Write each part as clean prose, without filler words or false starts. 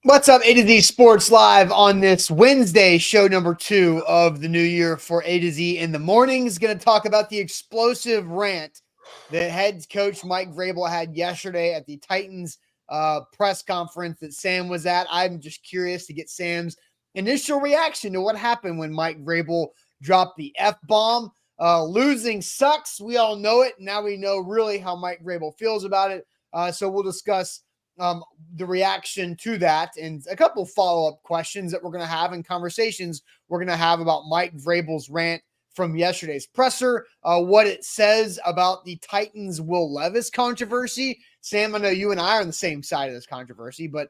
What's up, A to Z Sports Live on this Wednesday, show number 2 of the new year for A to Z in the morning. Is going to talk about the explosive rant that head coach Mike Vrabel had yesterday at the Titans press conference that Sam was at. I'm just curious to get Sam's initial reaction to what happened when Mike Vrabel dropped the F-bomb. Losing sucks. We all know it. Now we know really how Mike Vrabel feels about it. So we'll discuss the reaction to that and a couple follow-up questions that we're going to have and conversations we're going to have about Mike Vrabel's rant from yesterday's presser, what it says about the Titans Will Levis controversy. Sam, I know you and I are on the same side of this controversy, but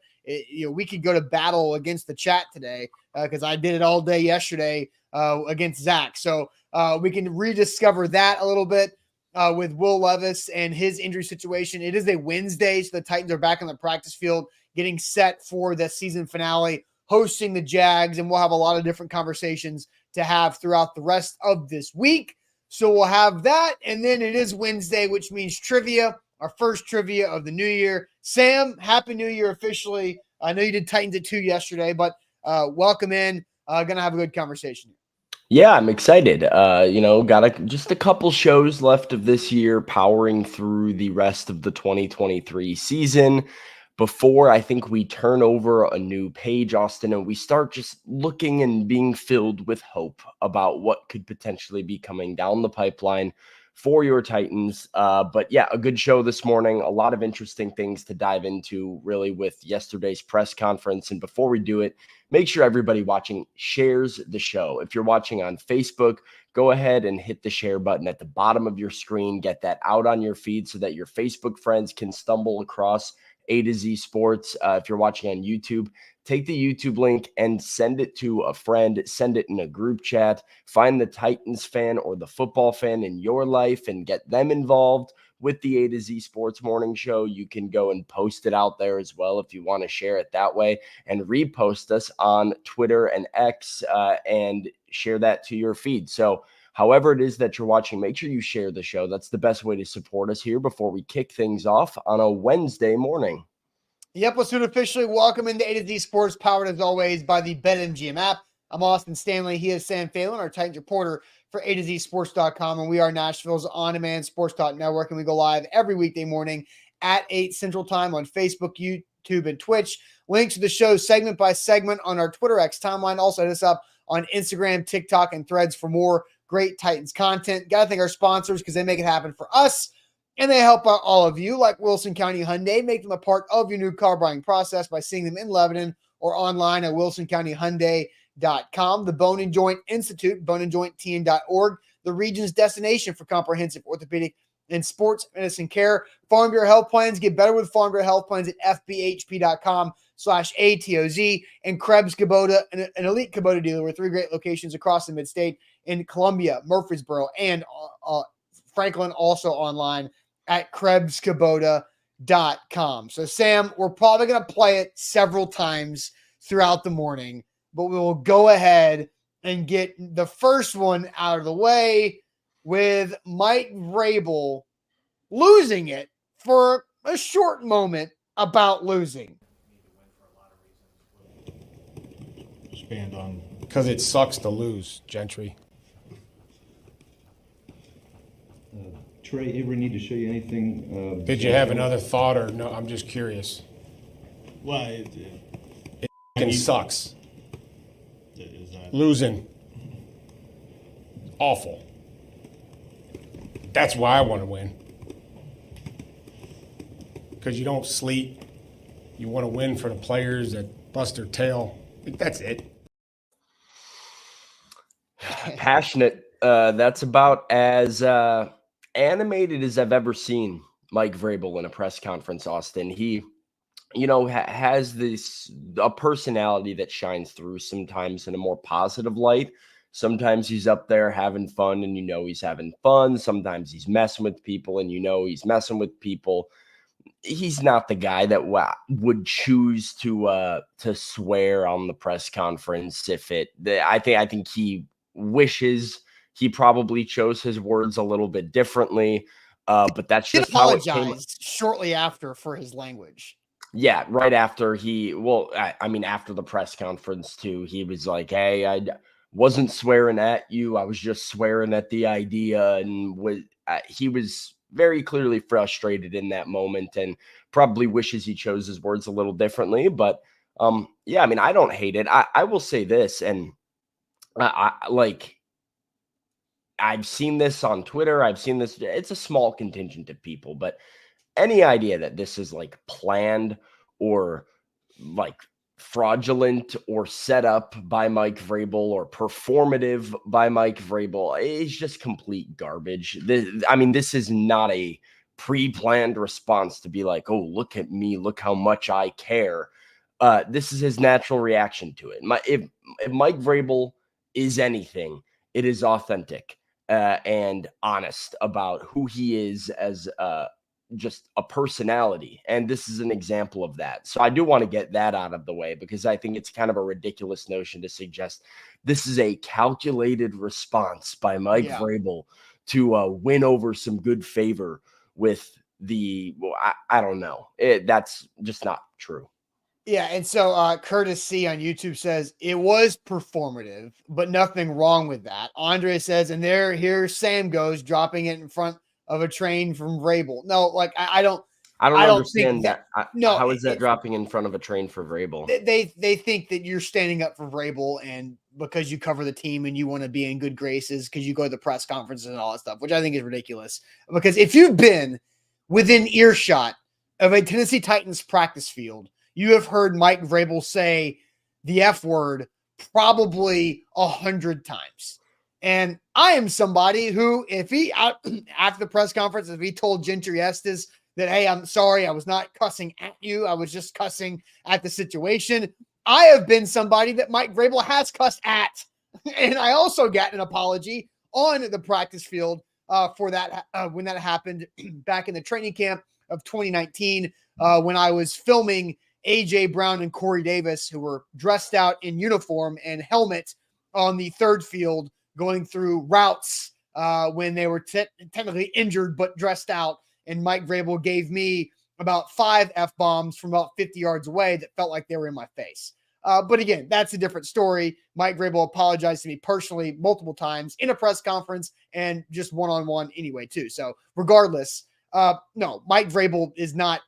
we could go to battle against the chat today because I did it all day yesterday against Zach. So we can rediscover that a little bit. With Will Levis and his injury situation. It is a Wednesday, so the Titans are back on the practice field, getting set for the season finale, hosting the Jags, and we'll have a lot of different conversations to have throughout the rest of this week. So we'll have that, and then it is Wednesday, which means trivia, our first trivia of the new year. Sam, Happy New Year officially. I know you did Titans at 2 yesterday, but welcome in. Going to have a good conversation. Yeah, I'm excited. Got just a couple shows left of this year, powering through the rest of the 2023 season before I think we turn over a new page, Austin, and we start just looking and being filled with hope about what could potentially be coming down the pipeline for your Titans. But yeah, a good show this morning. A lot of interesting things to dive into, really, with yesterday's press conference. And before we do it, make sure everybody watching shares the show. If you're watching on Facebook, go ahead and hit the share button at the bottom of your screen. Get that out on your feed so that your Facebook friends can stumble across A to Z Sports. If you're watching on YouTube, take the YouTube link and send it to a friend. Send it in a group chat. Find the Titans fan or the football fan in your life and get them involved with the A to Z Sports Morning Show. You can go and post it out there as well if you want to share it that way, and repost us on Twitter and X and share that to your feed. So however it is that you're watching, make sure you share the show. That's the best way to support us here before we kick things off on a Wednesday morning. Yep, let's do it officially. Welcome into A to Z Sports, powered as always by the BetMGM app. I'm Austin Stanley. He is Sam Phelan, our Titans reporter for A to Z Sports.com, and we are Nashville's on-demand sports network, and we go live every weekday morning at 8 Central Time on Facebook, YouTube, and Twitch. Links to the show segment by segment on our Twitter X timeline. Also hit us up on Instagram, TikTok, and Threads for more great Titans content. Got to thank our sponsors because they make it happen for us. And they help out all of you, like Wilson County Hyundai. Make them a part of your new car buying process by seeing them in Lebanon or online at wilsoncountyhyundai.com. The Bone and Joint Institute, boneandjointtn.org, the region's destination for comprehensive orthopedic and sports medicine care. Farm Bureau Health Plans. Get better with Farm Bureau Health Plans at fbhp.com/ATOZ. And Krebs Kubota, an elite Kubota dealer with 3 great locations across the mid-state in Columbia, Murfreesboro, and Franklin, also online at KrebsKubota.com. So, Sam, we're probably going to play it several times throughout the morning, but we will go ahead and get the first one out of the way with Mike Vrabel losing it for a short moment about losing. Expand on, because it sucks to lose, Gentry. Trey, ever need to show you anything? Did you have another thought, or no? I'm just curious. Well, It sucks. is that Losing. Awful. That's why I want to win. Because you don't sleep. You want to win for the players that bust their tail. I think that's it. Passionate. That's about as animated as I've ever seen Mike Vrabel in a press conference, Austin. He, has a personality that shines through sometimes in a more positive light. Sometimes he's up there having fun and he's having fun. Sometimes he's messing with people and he's messing with people. He's not the guy that would choose to swear on the press conference I think he wishes he probably chose his words a little bit differently, but that's just how it came. Shortly after for his language. Yeah, right after after the press conference too, he was like, "Hey, wasn't swearing at you. I was just swearing at the idea," and he was very clearly frustrated in that moment, and probably wishes he chose his words a little differently. But yeah, I mean, I don't hate it. I will say this, and like I've seen this on Twitter. I've seen this. It's a small contingent of people, but any idea that this is like planned or like fraudulent or set up by Mike Vrabel or performative by Mike Vrabel is just complete garbage. This is not a pre-planned response to be like, oh, look at me, look how much I care. This is his natural reaction to it. If Mike Vrabel is anything, it is authentic and honest about who he is as just a personality. And this is an example of that. So I do want to get that out of the way because I think it's kind of a ridiculous notion to suggest this is a calculated response by Mike Vrabel to win over some good favor with I don't know. That's just not true. Yeah, and so Curtis C on YouTube says it was performative, but nothing wrong with that. Andre says, and here Sam goes dropping it in front of a train from Vrabel. No, like I don't understand think that. No, how is that dropping in front of a train for Vrabel? They think that you're standing up for Vrabel and because you cover the team and you want to be in good graces because you go to the press conferences and all that stuff, which I think is ridiculous. Because if you've been within earshot of a Tennessee Titans practice field, you have heard Mike Vrabel say the F word probably 100 times. And I am somebody who, if he, after the press conference, if he told Gentry Estes that, hey, I'm sorry, I was not cussing at you, I was just cussing at the situation, I have been somebody that Mike Vrabel has cussed at. And I also got an apology on the practice field for that when that happened back in the training camp of 2019 when I was filming AJ Brown and Corey Davis, who were dressed out in uniform and helmet on the third field going through routes when they were technically injured but dressed out. And Mike Vrabel gave me about 5 F-bombs from about 50 yards away that felt like they were in my face. But again, that's a different story. Mike Vrabel apologized to me personally multiple times in a press conference and just one-on-one anyway, too. So regardless, no, Mike Vrabel is not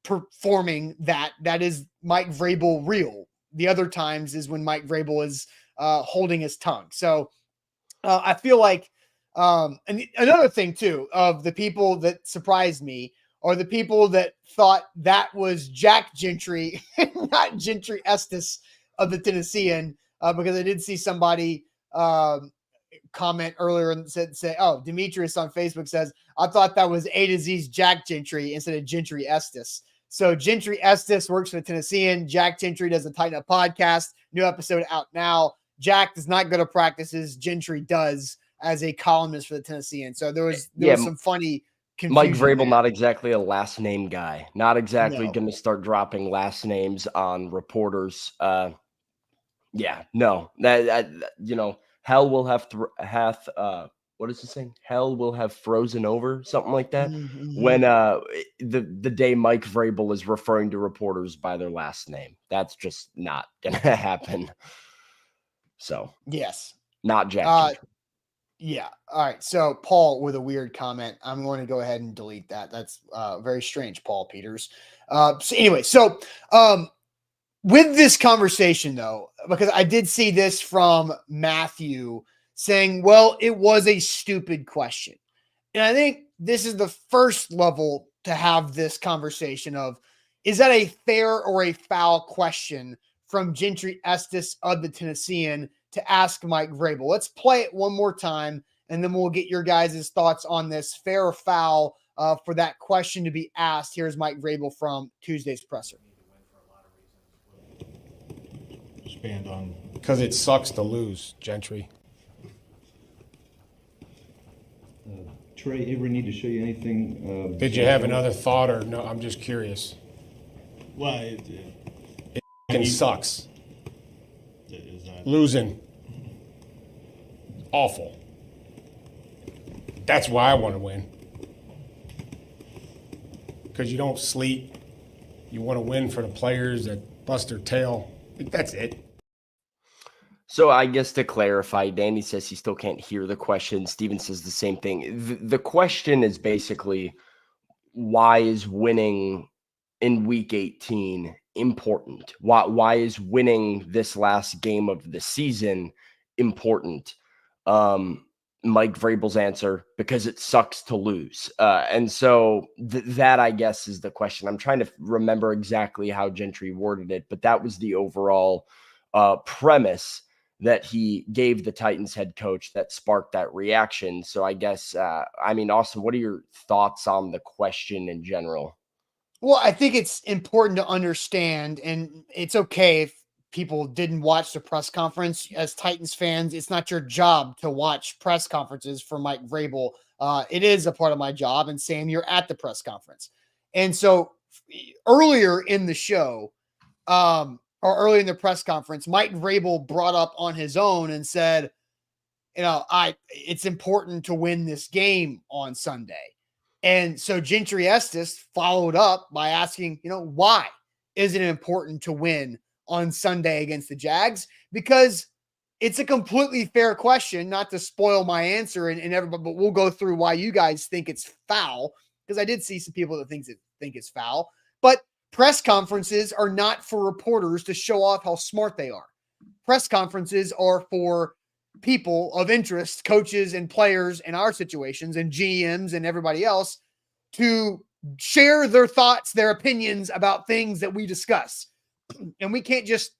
performing that. That is Mike Vrabel real. The other times is when Mike Vrabel is holding his tongue. So I feel like and another thing too of the people that surprised me are the people that thought that was Jack Gentry, not Gentry Estes of the Tennessean, because I did see somebody comment earlier and say, oh, Demetrius on Facebook says, I thought that was A to Z's Jack Gentry instead of Gentry Estes. So Gentry Estes works for the Tennessean. Jack Gentry does the Tighten Up podcast. New episode out now. Jack does not go to practices. Gentry does as a columnist for the Tennessean. So there was some funny confusion. Mike Vrabel, not exactly a last name guy. Not exactly going to start dropping last names on reporters. Hell will have what is he saying? Hell will have frozen over, something like that. Mm-hmm. When the day Mike Vrabel is referring to reporters by their last name, that's just not gonna happen. So yes, not Jack. Yeah. All right. So Paul with a weird comment. I'm going to go ahead and delete that. That's very strange, Paul Peters. So with this conversation though, because I did see this from Matthew saying, well, it was a stupid question. And I think this is the first level to have this conversation of, is that a fair or a foul question from Gentry Estes of the Tennessean to ask Mike Vrabel? Let's play it one more time, and then we'll get your guys' thoughts on this, fair or foul, for that question to be asked. Here's Mike Vrabel from Tuesday's presser. Expand on. Because it sucks to lose, Gentry. Trey, ever need to show you anything? Did you have another thought, or no? I'm just curious. Well, It sucks. Losing. Awful. That's why I want to win. Because you don't sleep. You want to win for the players that bust their tail. I think that's it. So I guess to clarify, Danny says he still can't hear the question. Steven says the same thing. The question is basically, why is winning in week 18 important? Why is winning this last game of the season important? Mike Vrabel's answer, because it sucks to lose. And so that, I guess, is the question. I'm trying to remember exactly how Gentry worded it, but that was the overall premise that he gave the Titans head coach that sparked that reaction. So I guess, Austin, what are your thoughts on the question in general? Well, I think it's important to understand, and it's okay if people didn't watch the press conference. As Titans fans, it's not your job to watch press conferences for Mike Vrabel. It is a part of my job, and Sam, you're at the press conference. And so earlier in the show, or early in the press conference, Mike Vrabel brought up on his own and said, it's important to win this game on Sunday. And so Gentry Estes followed up by asking, why is it important to win on Sunday against the Jags? Because it's a completely fair question, not to spoil my answer and everybody, but we'll go through why you guys think it's foul, because I did see some people that think it's foul. But press conferences are not for reporters to show off how smart they are. Press conferences are for people of interest, coaches and players in our situations and GMs and everybody else, to share their thoughts, their opinions about things that we discuss. And we can't just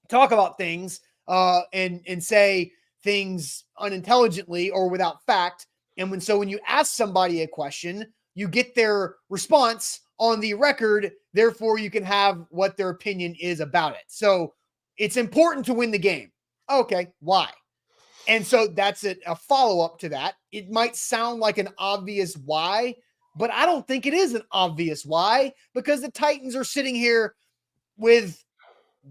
talk about things and say things unintelligently or without fact. And when you ask somebody a question, you get their response on the record. Therefore, you can have what their opinion is about it. So it's important to win the game. Okay, why? And so that's a follow-up to that. It might sound like an obvious why, but I don't think it is an obvious why, because the Titans are sitting here with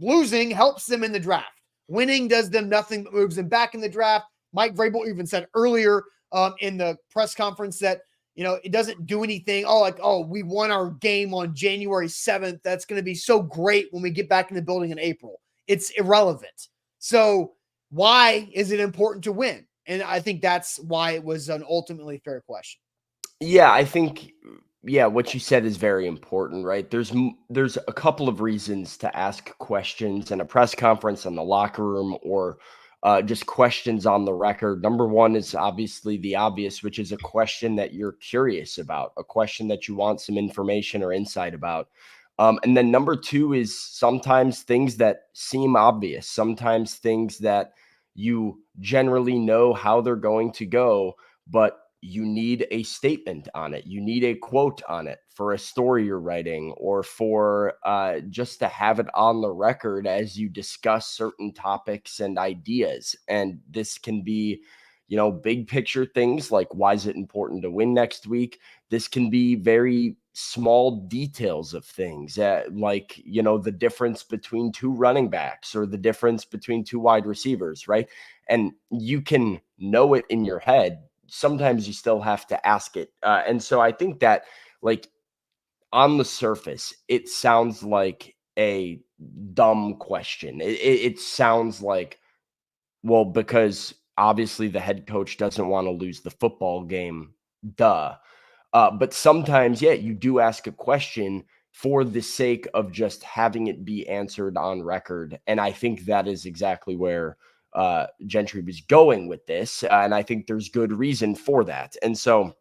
losing helps them in the draft. Winning does them nothing but moves them back in the draft. Mike Vrabel even said earlier in the press conference that, it doesn't do anything. We won our game on January 7th. That's going to be so great when we get back in the building in April. It's irrelevant. So why is it important to win? And I think that's why it was an ultimately fair question. Yeah, I think, what you said is very important, right? There's a couple of reasons to ask questions in a press conference, in the locker room, or just questions on the record. Number one is obviously the obvious, which is a question that you're curious about, a question that you want some information or insight about. And then number two is sometimes things that seem obvious, sometimes things that you generally know how they're going to go, but you need a statement on it. You need a quote on it for a story you're writing, or for just to have it on the record as you discuss certain topics and ideas. And this can be, big picture things like, why is it important to win next week? This can be very small details of things, like, the difference between two running backs or the difference between two wide receivers, right? And you can know it in your head. Sometimes you still have to ask it. And so I think that, like, on the surface, it sounds like a dumb question. It sounds like, well, because obviously the head coach doesn't want to lose the football game. Duh. But sometimes, you do ask a question for the sake of just having it be answered on record. And I think that is exactly where Gentry was going with this. And I think there's good reason for that. And so,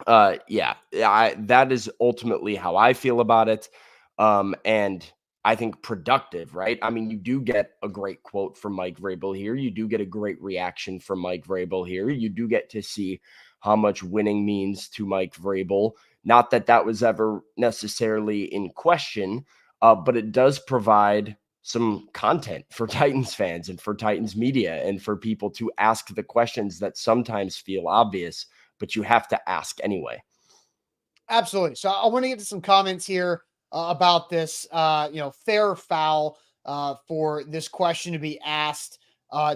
that is ultimately how I feel about it. And I think productive, right? I mean, you do get a great quote from Mike Vrabel here. You do get a great reaction from Mike Vrabel here. You do get to see how much winning means to Mike Vrabel. Not that that was ever necessarily in question, but it does provide some content for Titans fans and for Titans media and for people to ask the questions that sometimes feel obvious, but you have to ask anyway. Absolutely. So I want to get to some comments here about this, fair or foul for this question to be asked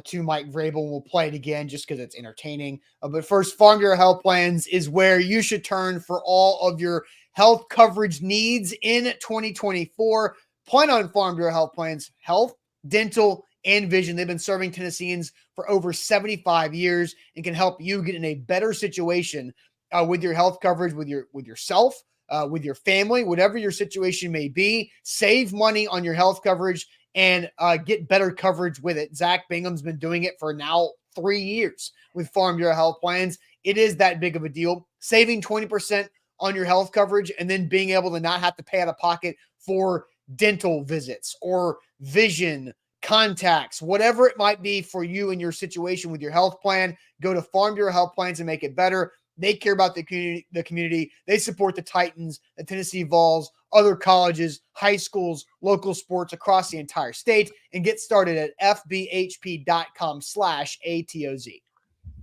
to Mike Vrabel. We'll play it again just because it's entertaining. But first, Farm Bureau Health Plans is where you should turn for all of your health coverage needs in 2024. Plan on Farm Bureau Health Plans, health, dental, and vision. They've been serving Tennesseans for over 75 years and can help you get in a better situation with your health coverage, with yourself, with your family, whatever your situation may be. Save money on your health coverage and get better coverage with it. Zach Bingham's been doing it for now 3 years with Farm Bureau Health Plans. It is that big of a deal. Saving 20% on your health coverage and then being able to not have to pay out of pocket for dental visits or vision, contacts, whatever it might be for you and your situation with your health plan. Go to Farm Bureau Health Plans and make it better. They care about the community. They support the Titans, the Tennessee Vols, other colleges, high schools, local sports across the entire state, and get started at fbhp.com/ATOZ.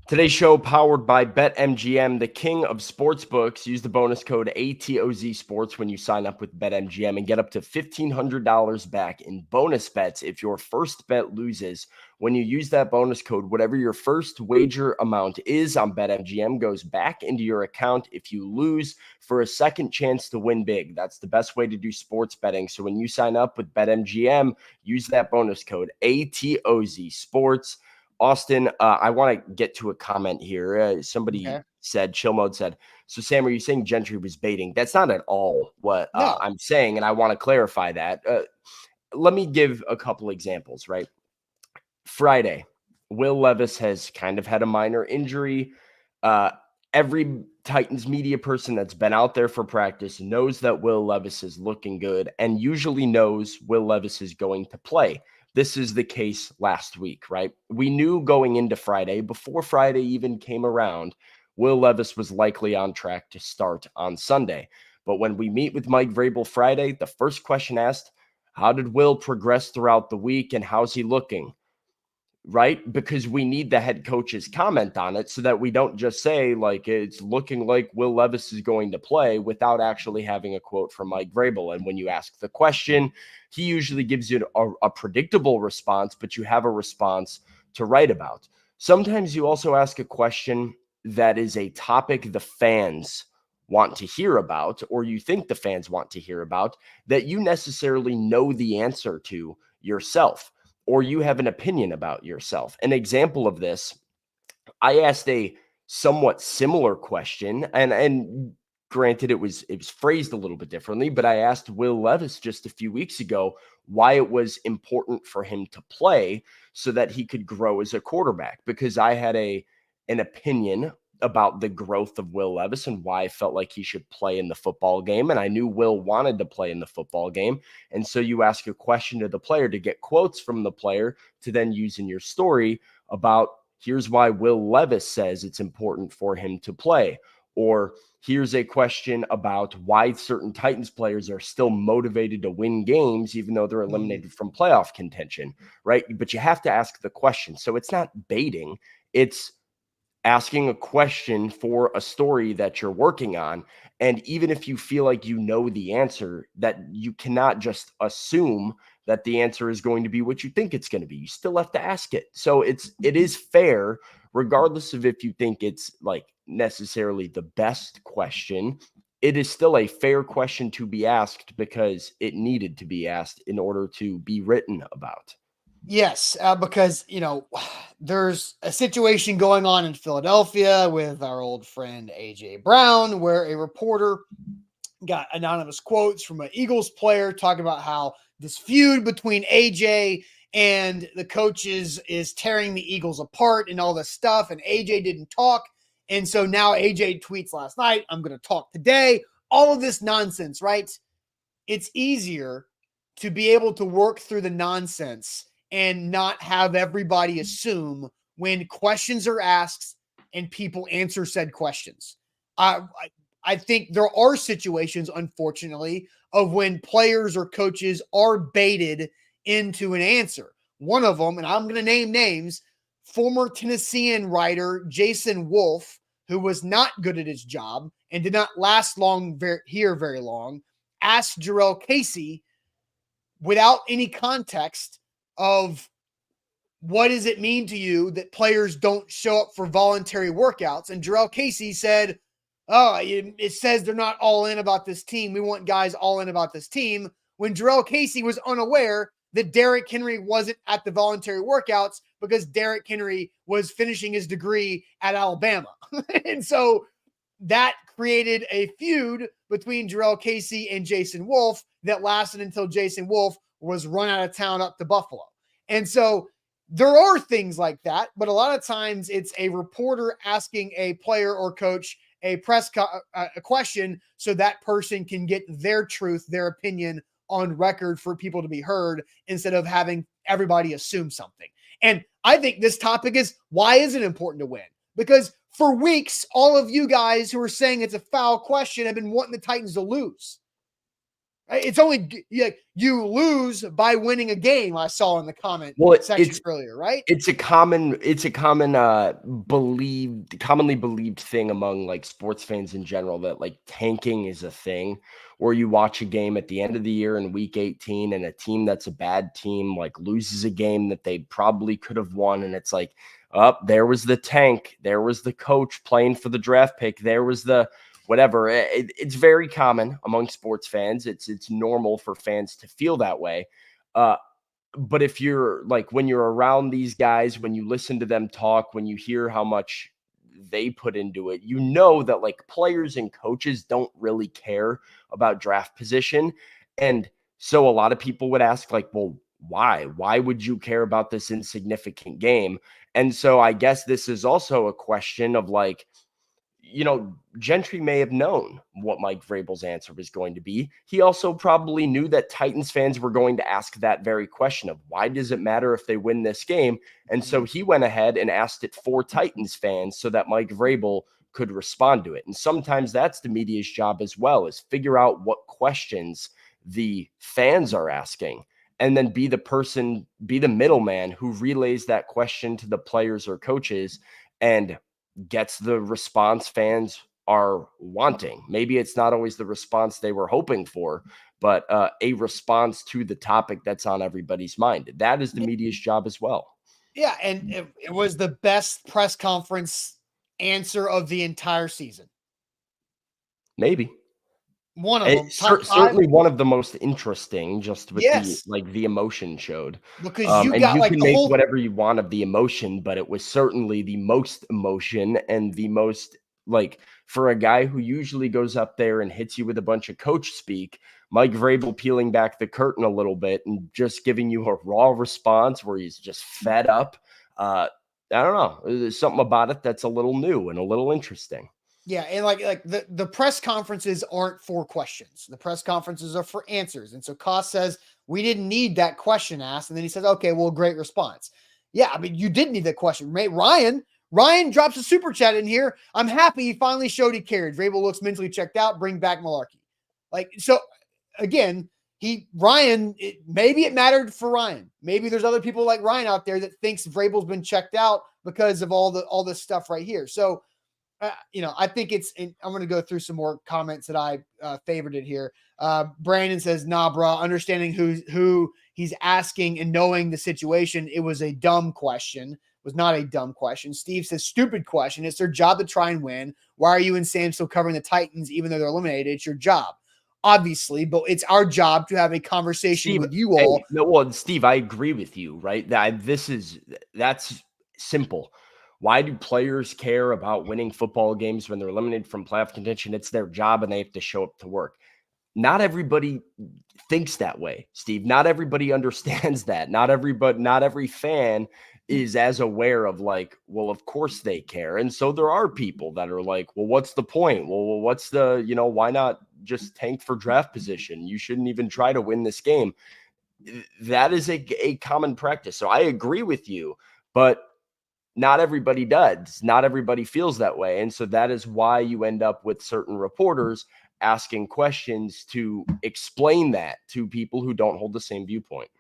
Today's show powered by BetMGM, the king of sportsbooks. Use the bonus code ATOZ Sports when you sign up with BetMGM and get up to $1,500 back in bonus bets if your first bet loses. When you use that bonus code, whatever your first wager amount is on BetMGM goes back into your account if you lose for a second chance to win big. That's the best way to do sports betting. So when you sign up with BetMGM, use that bonus code ATOZ Sports. Austin, I want to get to a comment here. Somebody said, Chill Mode said, so Sam, are you saying Gentry was baiting? That's not at all what I'm saying, and I want to clarify that. Let me give a couple examples, right? Friday, Will Levis has kind of had a minor injury. Every Titans media person that's been out there for practice knows that Will Levis is looking good and usually knows Will Levis is going to play. This is the case last week, right? We knew going into Friday, before Friday even came around, Will Levis was likely on track to start on Sunday. But when we meet with Mike Vrabel Friday, the first question asked, how did Will progress throughout the week and how's he looking? Right? Because we need the head coach's comment on it so that we don't just say, like, it's looking like Will Levis is going to play without actually having a quote from Mike Vrabel. And when you ask the question, he usually gives you a predictable response, but you have a response to write about. Sometimes you also ask a question that is a topic the fans want to hear about, or you think the fans want to hear about, that you necessarily know the answer to yourself, or you have an opinion about yourself. An example of this, I asked a somewhat similar question, and granted, it was phrased a little bit differently, but I asked Will Levis just a few weeks ago why it was important for him to play so that he could grow as a quarterback, because I had an opinion about the growth of Will Levis and why I felt like he should play in the football game. And I knew Will wanted to play in the football game. And so you ask a question to the player to get quotes from the player to then use in your story about, here's why Will Levis says it's important for him to play. Or here's a question about why certain Titans players are still motivated to win games, even though they're eliminated from playoff contention, right? But you have to ask the question. So it's not baiting. It's asking a question for a story that you're working on. And even if you feel like you know the answer, that you cannot just assume that the answer is going to be what you think it's going to be. You still have to ask it. So it is fair, regardless of if you think it's like necessarily the best question. It is still a fair question to be asked because it needed to be asked in order to be written about. Yes, because, there's a situation going on in Philadelphia with our old friend A.J. Brown, where a reporter got anonymous quotes from an Eagles player talking about how this feud between A.J. and the coaches is tearing the Eagles apart and all this stuff, and A.J. didn't talk. And so now A.J. tweets last night, I'm going to talk today. All of this nonsense, right? It's easier to be able to work through the nonsense and not have everybody assume when questions are asked and people answer said questions. I think there are situations, unfortunately, of when players or coaches are baited into an answer. One of them, and I'm going to name names, former Tennessean writer Jason Wolf, who was not good at his job and did not last very long, asked Jarrell Casey without any context of what does it mean to you that players don't show up for voluntary workouts? And Jarrell Casey said, oh, it says they're not all in about this team. We want guys all in about this team. When Jarrell Casey was unaware that Derrick Henry wasn't at the voluntary workouts because Derrick Henry was finishing his degree at Alabama. And so that created a feud between Jarrell Casey and Jason Wolf that lasted until Jason Wolf was run out of town up to Buffalo. And so there are things like that, but a lot of times it's a reporter asking a player or coach a a question so that person can get their truth, their opinion on record for people to be heard instead of having everybody assume something. And I think this topic is, why is it important to win? Because for weeks, all of you guys who are saying it's a foul question have been wanting the Titans to lose. It's only you lose by winning a game. I saw in the comment section earlier, right? It's a commonly believed thing among like sports fans in general that like tanking is a thing, where you watch a game at the end of the year in week 18 and a team that's a bad team like loses a game that they probably could have won, and it's like, oh, there was the tank, there was the coach playing for the draft pick, there was the whatever. It's very common among sports fans. It's normal for fans to feel that way. But if you're like, when you're around these guys, when you listen to them talk, when you hear how much they put into it, you know that like players and coaches don't really care about draft position. And so a lot of people would ask like, well, why would you care about this insignificant game? And so I guess this is also a question of like, Gentry may have known what Mike Vrabel's answer was going to be. He also probably knew that Titans fans were going to ask that very question of, why does it matter if they win this game? And so he went ahead and asked it for Titans fans so that Mike Vrabel could respond to it. And sometimes that's the media's job as well, is figure out what questions the fans are asking and then be the middleman who relays that question to the players or coaches and gets the response fans are wanting. Maybe it's not always the response they were hoping for, but a response to the topic that's on everybody's mind. That is the media's job as well. Yeah, and it was the best press conference answer of the entire season. Maybe. One of them. Certainly one of the most interesting, just with the emotion showed. Because you can make whatever you want of the emotion, but it was certainly the most emotion and the most, like, for a guy who usually goes up there and hits you with a bunch of coach speak, Mike Vrabel peeling back the curtain a little bit and just giving you a raw response where he's just fed up. I don't know. There's something about it that's a little new and a little interesting. Yeah, and like the press conferences aren't for questions. The press conferences are for answers. And so Koss says, we didn't need that question asked. And then he says, okay, well, great response. Yeah, I mean, you did need that question. Ryan drops a super chat in here. I'm happy he finally showed he cared. Vrabel looks mentally checked out. Bring back Malarkey. Like, so again, maybe it mattered for Ryan. Maybe there's other people like Ryan out there that thinks Vrabel's been checked out because of all this stuff right here. So, I think I'm going to go through some more comments that I favorited here. Brandon says, nah, bro, understanding who he's asking and knowing the situation, it was a dumb question. It was not a dumb question. Steve says, stupid question. It's their job to try and win. Why are you and Sam still covering the Titans even though they're eliminated? It's your job, obviously, but it's our job to have a conversation with you all. Steve, I agree with you, right? That's simple. Why do players care about winning football games when they're eliminated from playoff contention? It's their job and they have to show up to work. Not everybody thinks that way, Steve. Not everybody understands that. Not every fan is as aware of like, well, of course they care. And so there are people that are like, well, what's the point? Well, what's why not just tank for draft position? You shouldn't even try to win this game. That is a common practice. So I agree with you, but not everybody does. Not everybody feels that way. And so that is why you end up with certain reporters asking questions to explain that to people who don't hold the same viewpoint.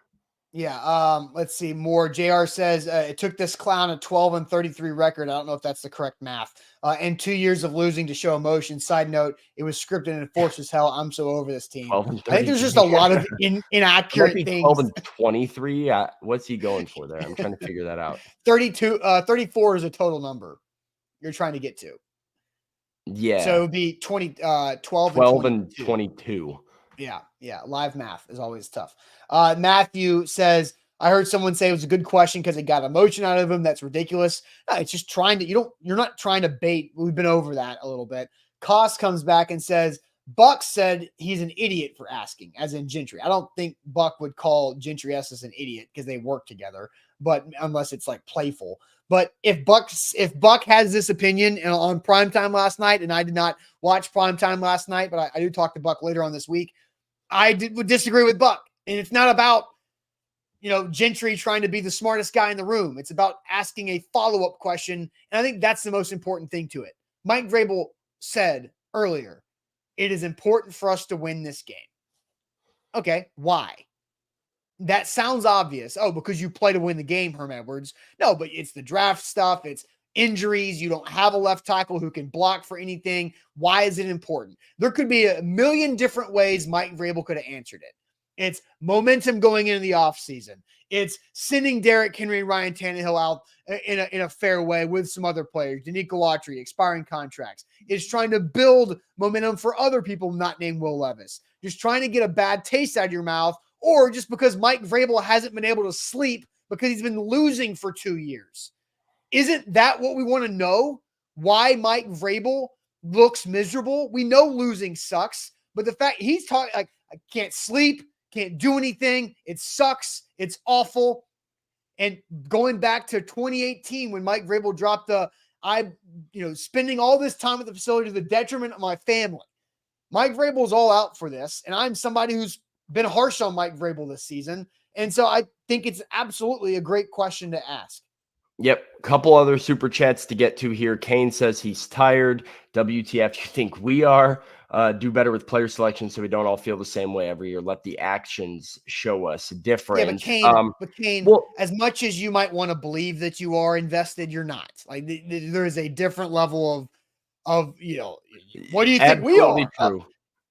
Yeah. Let's see more. JR says it took this clown a 12-33 record. I don't know if that's the correct math. And 2 years of losing to show emotion. Side note, it was scripted and forced as hell. I'm so over this team. I think there's just a lot of inaccurate things. 12-23. What's he going for there? I'm trying to figure that out. 34 is a total number you're trying to get to. Yeah. So it would be 12 and 12 and 22. 22. Yeah. Live math is always tough. Matthew says, I heard someone say it was a good question because it got emotion out of him. That's ridiculous. No, it's just trying to, you're not trying to bait. We've been over that a little bit. Koss comes back and says, Buck said he's an idiot for asking, as in Gentry. I don't think Buck would call Gentry Estes an idiot because they work together, but unless it's like playful. But if Buck has this opinion on primetime last night, and I did not watch primetime last night, but I do talk to Buck later on this week, would disagree with Buck. And it's not about, Gentry trying to be the smartest guy in the room. It's about asking a follow-up question. And I think that's the most important thing to it. Mike Vrabel said earlier, it is important for us to win this game. Okay, why? That sounds obvious. Oh, because you play to win the game, Herm Edwards. No, but it's the draft stuff. It's injuries. You don't have a left tackle who can block for anything. Why is it important? There could be a million different ways Mike Vrabel could have answered it. It's momentum going into the offseason. It's sending Derrick Henry and Ryan Tannehill out in a fair way with some other players. Danico Autry, expiring contracts. It's trying to build momentum for other people not named Will Levis. Just trying to get a bad taste out of your mouth, or just because Mike Vrabel hasn't been able to sleep because he's been losing for 2 years. Isn't that what we want to know? Why Mike Vrabel looks miserable? We know losing sucks, but the fact he's talking like, I can't sleep, can't do anything. It sucks. It's awful. And going back to 2018 when Mike Vrabel dropped spending all this time at the facility to the detriment of my family. Mike Vrabel's all out for this. And I'm somebody who's been harsh on Mike Vrabel this season. And so I think it's absolutely a great question to ask. Yep. Couple other super chats to get to here. Kane says he's tired. WTF, you think we are? Do better with player selection so we don't all feel the same way every year. Let the actions show us different. Yeah, but Kane, as much as you might want to believe that you are invested, you're not. Like there is a different level of what do you think we are? True.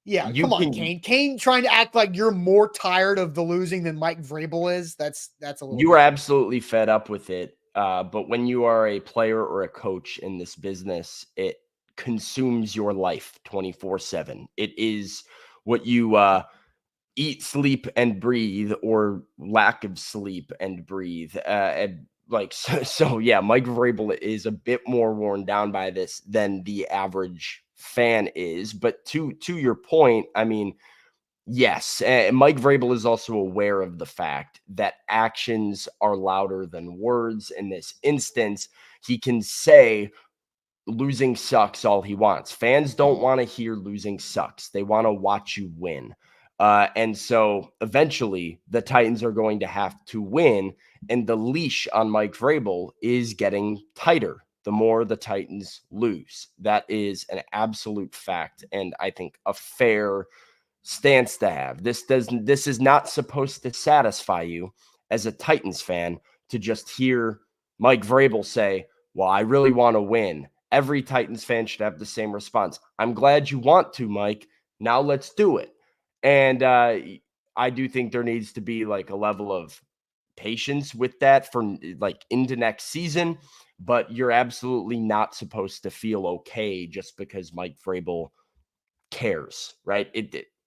Come on, Kane. Kane trying to act like you're more tired of the losing than Mike Vrabel is. That's a little. You are absolutely fed up with it. But when you are a player or a coach in this business, it consumes your life 24/7. It is what you eat, sleep, and breathe, or lack of sleep and breathe. Mike Vrabel is a bit more worn down by this than the average fan is. But to your point, I mean, yes, Mike Vrabel is also aware of the fact that actions are louder than words. In this instance, he can say losing sucks all he wants. Fans don't want to hear losing sucks. They want to watch you win. And so eventually the Titans are going to have to win, and the leash on Mike Vrabel is getting tighter the more the Titans lose. That is an absolute fact, and I think a fair stance to have. This is not supposed to satisfy you as a Titans fan to just hear Mike Vrabel say, well, I really want to win. Every Titans fan should have the same response. I'm glad you want to, Mike. Now let's do it. And I do think there needs to be like a level of patience with that for like into next season, but you're absolutely not supposed to feel okay just because Mike Vrabel cares, right?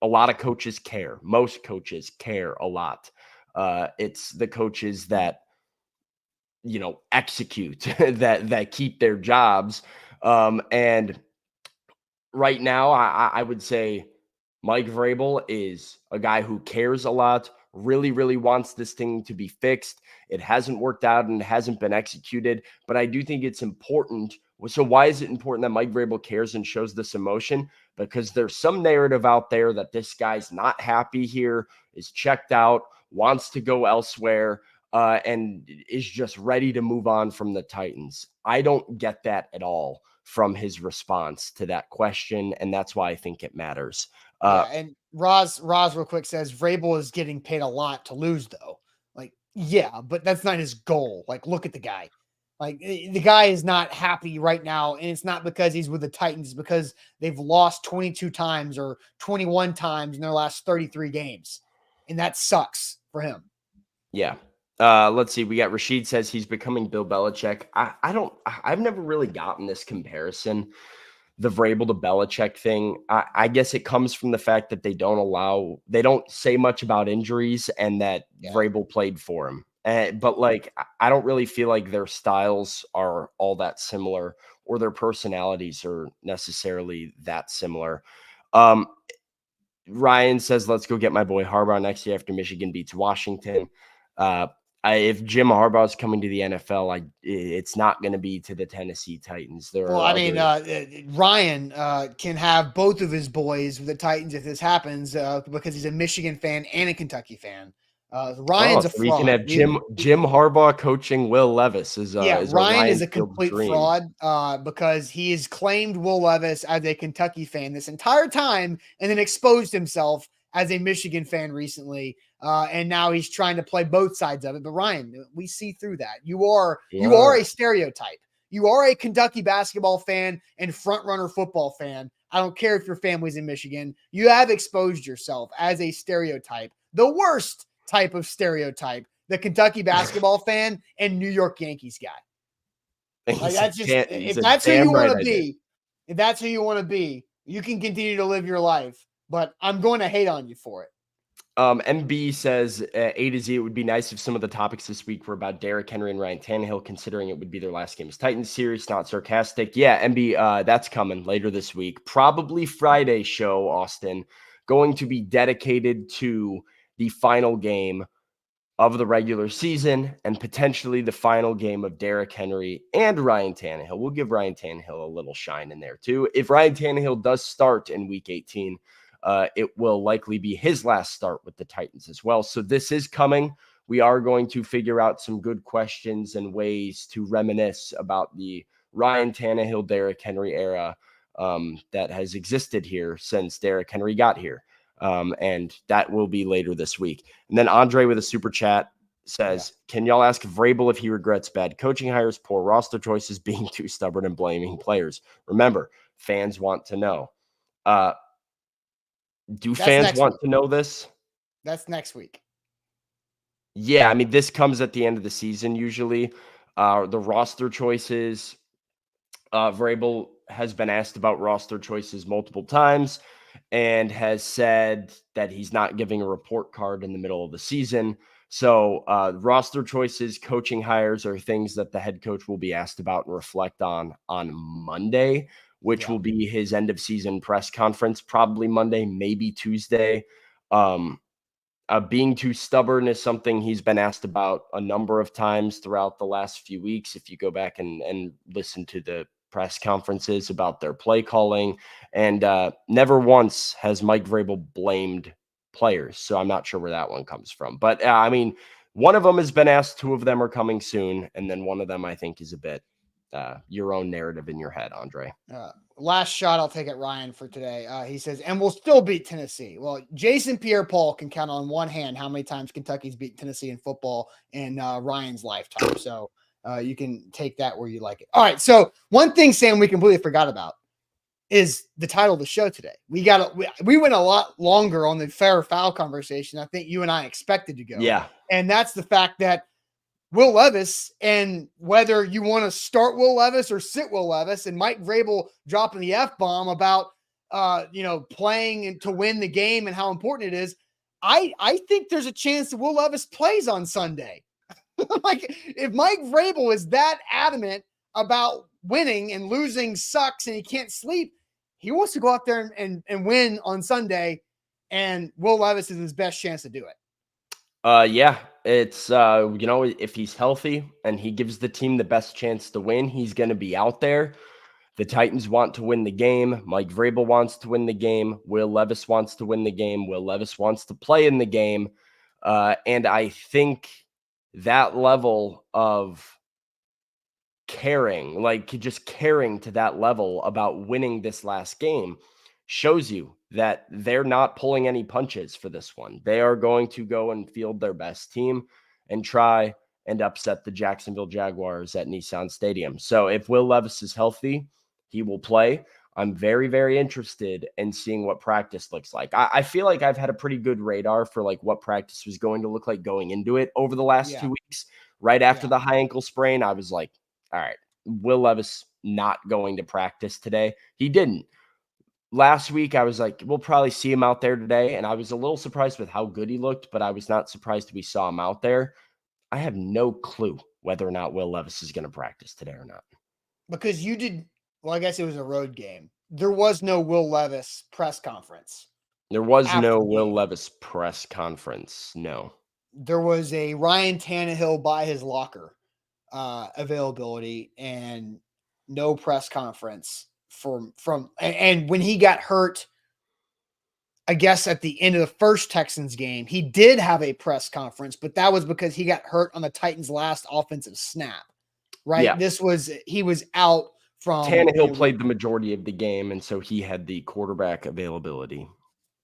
A lot of coaches care. Most coaches care a lot. It's the coaches that execute that keep their jobs. And right now, I would say Mike Vrabel is a guy who cares a lot, really, really wants this thing to be fixed. It hasn't worked out and it hasn't been executed, but I do think it's important. So why is it important that Mike Vrabel cares and shows this emotion? Because there's some narrative out there that this guy's not happy here, is checked out, wants to go elsewhere, and is just ready to move on from the Titans. I don't get that at all from his response to that question, and that's why I think it matters. And Roz real quick says Vrabel is getting paid a lot to lose, though. Like, yeah, but that's not his goal. Like, look at the guy. Like, the guy is not happy right now, and it's not because he's with the Titans. It's because they've lost 22 times or 21 times in their last 33 games, and that sucks for him. Yeah. Let's see. We got Rashid says he's becoming Bill Belichick. I've never really gotten this comparison. the Vrabel to Belichick thing, I guess it comes from the fact that they don't say much about injuries and that Vrabel played for him. But like, I don't really feel like their styles are all that similar or their personalities are necessarily that similar. Ryan says, let's go get my boy Harbaugh next year after Michigan beats Washington. If Jim Harbaugh is coming to the NFL, it's not going to be to the Tennessee Titans. Ryan can have both of his boys with the Titans if this happens because he's a Michigan fan and a Kentucky fan. Ryan's a fraud. We can have Jim Harbaugh coaching Will Levis. Ryan is a complete fraud because he has claimed Will Levis as a Kentucky fan this entire time and then exposed himself as a Michigan fan recently. And now he's trying to play both sides of it. But Ryan, we see through that. You are a stereotype. You are a Kentucky basketball fan and front runner football fan. I don't care if your family's in Michigan. You have exposed yourself as a stereotype, the worst type of stereotype, the Kentucky basketball fan and New York Yankees guy. Like if that's who you want to be, if that's who you want to be, you can continue to live your life. But I'm going to hate on you for it. MB says A to Z, it would be nice if some of the topics this week were about Derrick Henry and Ryan Tannehill, considering it would be their last game as Titans series. Not sarcastic. Yeah, MB, that's coming later this week. Probably Friday show, Austin, going to be dedicated to the final game of the regular season and potentially the final game of Derrick Henry and Ryan Tannehill. We'll give Ryan Tannehill a little shine in there too. If Ryan Tannehill does start in week 18, it will likely be his last start with the Titans as well. So this is coming. We are going to figure out some good questions and ways to reminisce about the Ryan Tannehill, Derrick Henry era that has existed here since Derrick Henry got here. And that will be later this week. And then Andre with a super chat says, can y'all ask Vrabel if he regrets bad coaching hires, poor roster choices, being too stubborn and blaming players? Remember, fans want to know. Do fans want to know this? That's next week. Yeah, I mean, this comes at the end of the season usually. The roster choices, Vrabel has been asked about roster choices multiple times and has said that he's not giving a report card in the middle of the season. So roster choices, coaching hires are things that the head coach will be asked about and reflect on Monday, which will be his end of season press conference, probably Monday, maybe Tuesday. Being too stubborn is something he's been asked about a number of times throughout the last few weeks. If you go back and listen to the press conferences about their play calling, and never once has Mike Vrabel blamed players. So I'm not sure where that one comes from. But I mean, one of them has been asked, two of them are coming soon. And then one of them, I think, is a bit your own narrative in your head, Andre. Last shot I'll take at Ryan for today. He says, and we'll still beat Tennessee. Well, Jason Pierre-Paul can count on one hand how many times Kentucky's beat Tennessee in football in Ryan's lifetime. So you can take that where you like it. All right. So one thing, Sam, we completely forgot about is the title of the show today. We went a lot longer on the fair foul conversation. I think you and I expected to go. Yeah. And that's the fact that Will Levis, and whether you want to start Will Levis or sit Will Levis, and Mike Vrabel dropping the F-bomb about, playing to win the game and how important it is. I think there's a chance that Will Levis plays on Sunday. Like, if Mike Vrabel is that adamant about winning and losing sucks and he can't sleep, he wants to go out there and win on Sunday, and Will Levis is his best chance to do it. Yeah, it's, if he's healthy and he gives the team the best chance to win, he's going to be out there. The Titans want to win the game. Mike Vrabel wants to win the game. Will Levis wants to win the game. Will Levis wants to play in the game. And I think that level of caring, like just caring to that level about winning this last game, shows you that they're not pulling any punches for this one. They are going to go and field their best team and try and upset the Jacksonville Jaguars at Nissan Stadium. So if Will Levis is healthy, he will play. I'm very, very interested in seeing what practice looks like. I feel like I've had a pretty good radar for like what practice was going to look like going into it over the last 2 weeks. Right after the high ankle sprain, I was like, all right, Will Levis not going to practice today. He didn't. Last week, I was like, we'll probably see him out there today. And I was a little surprised with how good he looked, but I was not surprised we saw him out there. I have no clue whether or not Will Levis is going to practice today or not. Because you did, well, I guess it was a road game. There was no Will Levis press conference. There was After no the Will game. Levis press conference. No. There was a Ryan Tannehill by his locker availability and no press conference and when he got hurt, I guess at the end of the first Texans game, he did have a press conference, but that was because he got hurt on the Titans' last offensive snap, right? Yeah. He was out from Tannehill played the majority of the game, and so he had the quarterback availability.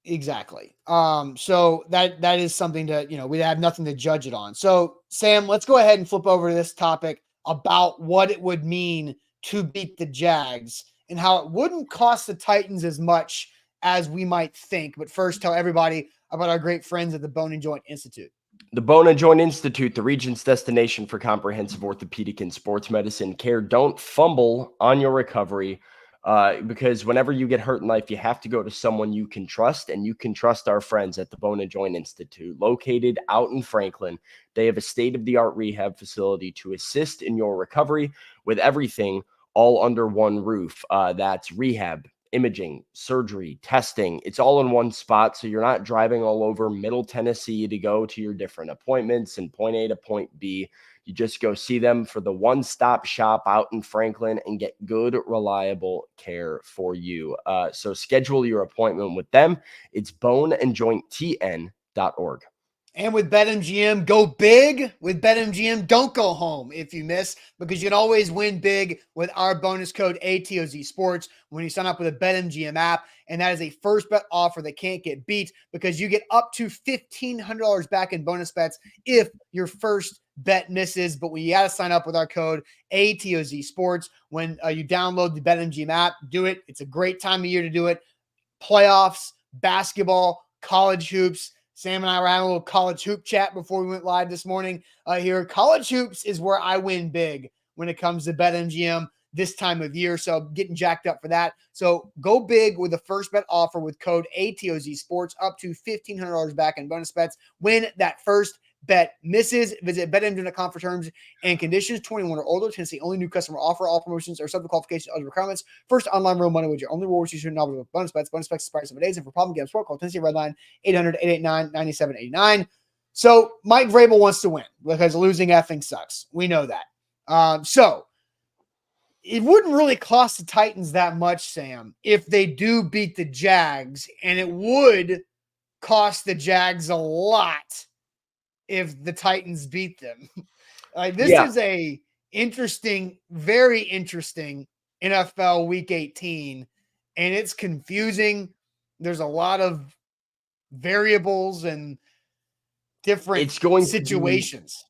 Exactly. So that is something to, we have nothing to judge it on. So Sam, let's go ahead and flip over to this topic about what it would mean to beat the Jags and how it wouldn't cost the Titans as much as we might think. But first, tell everybody about our great friends at the Bone and Joint Institute. The Bone and Joint Institute, the region's destination for comprehensive orthopedic and sports medicine care. Don't fumble on your recovery. Because whenever you get hurt in life, you have to go to someone you can trust, and you can trust our friends at the Bone and Joint Institute, located out in Franklin. They have a state-of-the-art rehab facility to assist in your recovery with everything all under one roof. That's rehab, imaging, surgery, testing. It's all in one spot, so you're not driving all over Middle Tennessee to go to your different appointments and point A to point B. You just go see them for the one-stop shop out in Franklin and get good, reliable care for you. So schedule your appointment with them. It's boneandjointtn.org. And with BetMGM, go big. With BetMGM, don't go home if you miss, because you can always win big with our bonus code ATOZ Sports when you sign up with a BetMGM app. And that is a first bet offer that can't get beat, because you get up to $1,500 back in bonus bets if your first bet misses. But when you got to sign up with our code ATOZ Sports when you download the BetMGM app, do it. It's a great time of year to do it. Playoffs, basketball, college hoops. Sam and I were having a little college hoop chat before we went live this morning here. College hoops is where I win big when it comes to BetMGM this time of year. So I'm getting jacked up for that. So go big with the first bet offer with code ATOZ Sports, up to $1,500 back in bonus bets when that first bet misses. Visit BetMGM.com for terms and conditions. 21 or older. Tennessee only. New customer offer. All promotions are subject to qualifications and other requirements. First online real money wager. Only rewards you should not with bonus bets. Bonus bets expire 7 days. And for problem games, call Tennessee Redline 800-889-9789. So Mike Vrabel wants to win because losing effing sucks. We know that. So it wouldn't really cost the Titans that much, Sam, if they do beat the Jags, and it would cost the Jags a lot if the Titans beat them. This is a interesting, very interesting NFL Week 18, and it's confusing. There's a lot of variables and different situations.